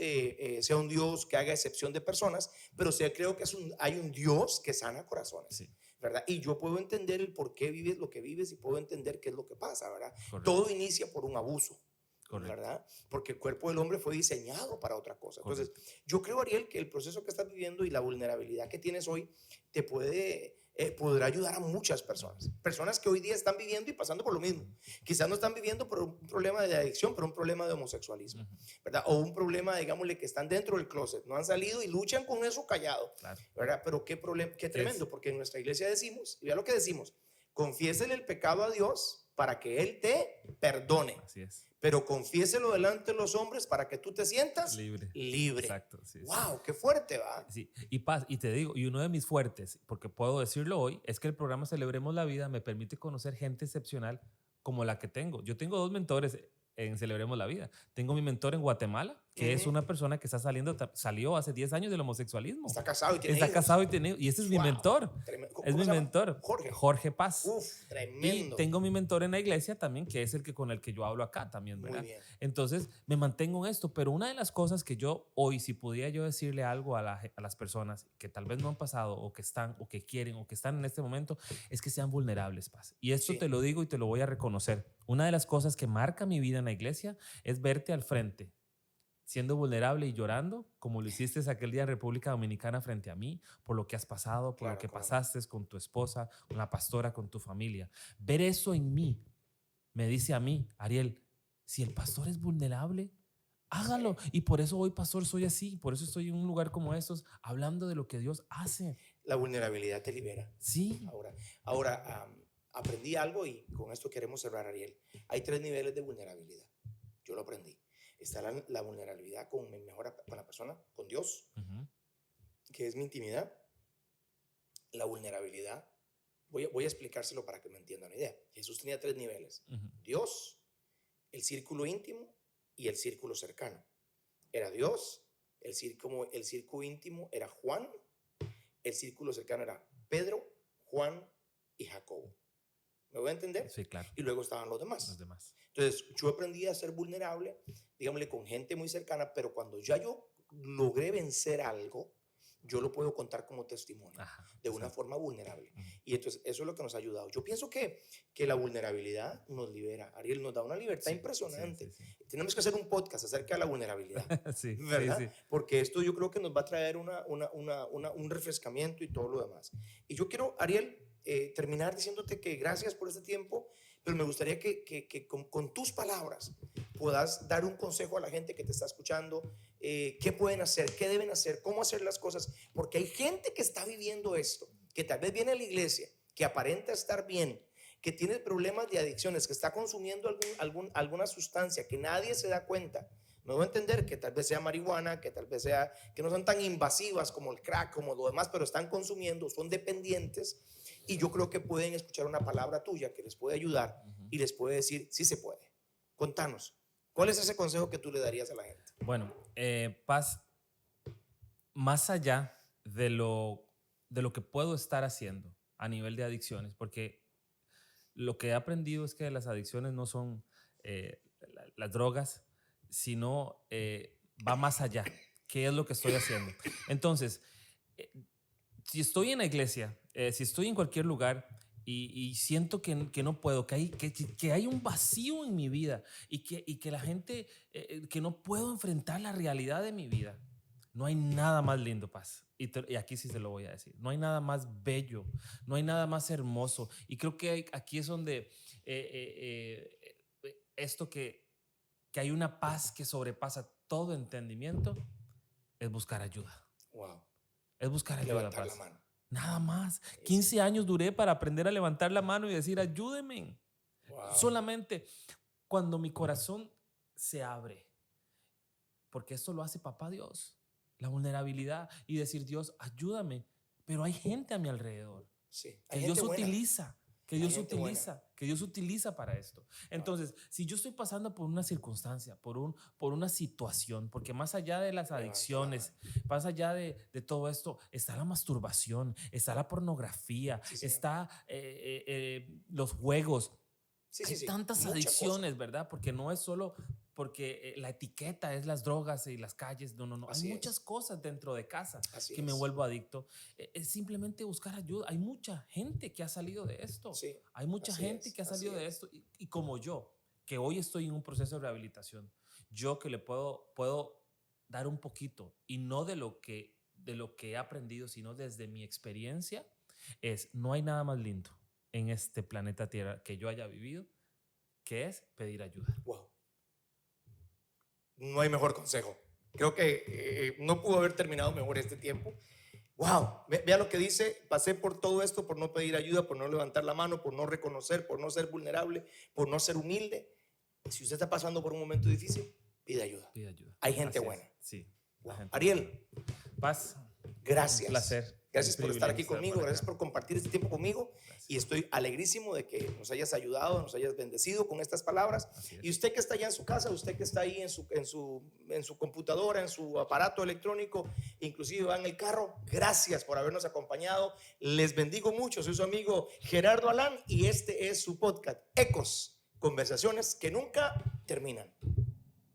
sea un Dios que haga excepción de personas, pero sí creo que hay un Dios que sana corazones. Sí. ¿Verdad? Y yo puedo entender el por qué vives lo que vives y puedo entender qué es lo que pasa, ¿verdad? Correcto. Todo inicia por un abuso. Correcto. ¿Verdad? Porque el cuerpo del hombre fue diseñado para otra cosa. Entonces, Correcto. yo creo, Ariel, que el proceso que estás viviendo y la vulnerabilidad que tienes hoy te podrá ayudar a muchas personas. Personas que hoy día están viviendo y pasando por lo mismo. Quizás no están viviendo por un problema de adicción, pero un problema de homosexualismo, ¿verdad? O un problema, digámosle, que están dentro del closet, no han salido y luchan con eso callado, Claro. ¿verdad? Pero qué problema, qué tremendo, porque en nuestra iglesia decimos, y vea lo que decimos, confiésele el pecado a Dios para que Él te perdone. Así es. Pero confiéselo delante de los hombres para que tú te sientas Libre. libre. Exacto. Sí, wow, sí. qué fuerte, va. Sí. Y te digo, y uno de mis fuertes, porque puedo decirlo hoy, es que el programa Celebremos la Vida me permite conocer gente excepcional como la que tengo. Yo tengo 2 mentores en Celebremos la Vida. Tengo mi mentor en Guatemala, que es una persona que está salió hace 10 años del homosexualismo. Está casado y tiene Está hijos. casado y este es mi Wow, mentor. tremendo. Es ¿Cómo mi se llama? mentor. Jorge Paz. Uf, tremendo. Y tengo mi mentor en la iglesia también, que es con el que yo hablo acá también, ¿verdad? Muy bien. Entonces, me mantengo en esto, pero una de las cosas que yo hoy, si pudiera yo decirle algo a las personas que tal vez no han pasado o que están o que quieren o que están en este momento, es que sean vulnerables, Paz. Y esto Sí. te lo digo y te lo voy a reconocer. Una de las cosas que marca mi vida en la iglesia es verte al frente, siendo vulnerable y llorando, como lo hiciste aquel día en República Dominicana frente a mí, por lo que has pasado, por Claro, lo que claro. pasaste con tu esposa, con la pastora, con tu familia. Ver eso en mí me dice a mí, Ariel, si el pastor es vulnerable, hágalo. Sí. Y por eso hoy, pastor, soy así. Por eso estoy en un lugar como estos, hablando de lo que Dios hace. La vulnerabilidad te libera. Sí. Ahora aprendí algo y con esto queremos cerrar, Ariel. Hay 3 niveles de vulnerabilidad. Yo lo aprendí. Está la vulnerabilidad con la persona, con Dios, que es mi intimidad. La vulnerabilidad, voy a explicárselo para que me entiendan una idea. Jesús tenía 3 niveles. Dios, el círculo íntimo y el círculo cercano. Era Dios, el círculo íntimo era Juan, el círculo cercano era Pedro, Juan y Jacobo. ¿Me voy a entender? Sí, claro. Y luego estaban los demás. Los demás. Entonces, yo aprendí a ser vulnerable, digámosle, con gente muy cercana, pero cuando ya yo logré vencer algo, yo lo puedo contar como testimonio. Ajá, de una forma vulnerable. Y entonces, eso es lo que nos ha ayudado. Yo pienso que la vulnerabilidad nos libera. Ariel, nos da una libertad impresionante. Sí. Tenemos que hacer un podcast acerca de la vulnerabilidad. Sí, ¿verdad? sí. Porque esto yo creo que nos va a traer un refrescamiento y todo lo demás. Y yo quiero, Ariel, terminar diciéndote que gracias por este tiempo, pero me gustaría que con tus palabras puedas dar un consejo a la gente que te está escuchando, qué pueden hacer, qué deben hacer, cómo hacer las cosas, porque hay gente que está viviendo esto, que tal vez viene a la iglesia, que aparenta estar bien, que tiene problemas de adicciones, que está consumiendo alguna sustancia que nadie se da cuenta. Me voy a entender que tal vez sea marihuana, que tal vez sea, que no son tan invasivas como el crack, como lo demás, pero están consumiendo, son dependientes. Y yo creo que pueden escuchar una palabra tuya que les puede ayudar y les puede decir, sí se puede. Contanos, ¿cuál es ese consejo que tú le darías a la gente? Bueno, Paz, más allá de lo que puedo estar haciendo a nivel de adicciones, porque lo que he aprendido es que las adicciones no son las drogas, sino va más allá. ¿Qué es lo que estoy haciendo? Entonces, si estoy en la iglesia, si estoy en cualquier lugar y siento que no puedo, que hay un vacío en mi vida y que la gente, que no puedo enfrentar la realidad de mi vida, no hay nada más lindo, Paz. Y aquí sí se lo voy a decir. No hay nada más bello, no hay nada más hermoso. Y creo que aquí es donde esto que hay una paz que sobrepasa todo entendimiento, es buscar ayuda. Wow. Es buscar ayuda, Levantar Paz. la mano. Nada más. 15 años duré para aprender a levantar la mano y decir, ayúdeme. Wow. Solamente cuando mi corazón se abre. porque esto lo hace papá Dios, la vulnerabilidad y decir, Dios, ayúdame, pero hay gente a mi alrededor Sí, que hay Dios gente buena. utiliza, que Hay Dios gente utiliza, que Dios utiliza para esto. Entonces, si yo estoy pasando por una circunstancia, por una situación, porque más allá de las Levanta la adicciones, más allá de todo esto, está la masturbación, está la pornografía, Sí, señor. está los juegos. Sí, Hay sí, sí. tantas Mucha adicciones, cosa. ¿verdad? Porque no es solo porque la etiqueta es las drogas y las calles. No, no, no. Hay Así muchas es. cosas dentro de casa Así que me es. vuelvo adicto. Es simplemente buscar ayuda. Hay mucha gente que ha salido de esto. Sí, Hay mucha así gente es, que ha salido así de es. esto. Y como yo, que hoy estoy en un proceso de rehabilitación, yo que le puedo dar un poquito y no de lo que he aprendido, sino desde mi experiencia, no hay nada más lindo en este planeta Tierra que yo haya vivido que es pedir ayuda. Wow. No hay mejor consejo. Creo que no pudo haber terminado mejor este tiempo. Wow, vea lo que dice, pasé por todo esto por no pedir ayuda, por no levantar la mano, por no reconocer, por no ser vulnerable, por no ser humilde. Si usted está pasando por un momento difícil, pide ayuda. Pide ayuda. Hay gente Así buena. es. Sí. Wow. La gente Ariel, buena. Paz. gracias. Un placer. Gracias Un por estar aquí privilegio conmigo, por gracias acá. por compartir este tiempo conmigo. Gracias. Y estoy alegrísimo de que nos hayas ayudado, nos hayas bendecido con estas palabras. Así es. Y usted que está allá en su casa, usted que está ahí en su computadora, en su aparato electrónico, inclusive va en el carro, gracias por habernos acompañado. Les bendigo mucho. Soy su amigo Gerardo Alán y este es su podcast, Ecos, conversaciones que nunca terminan.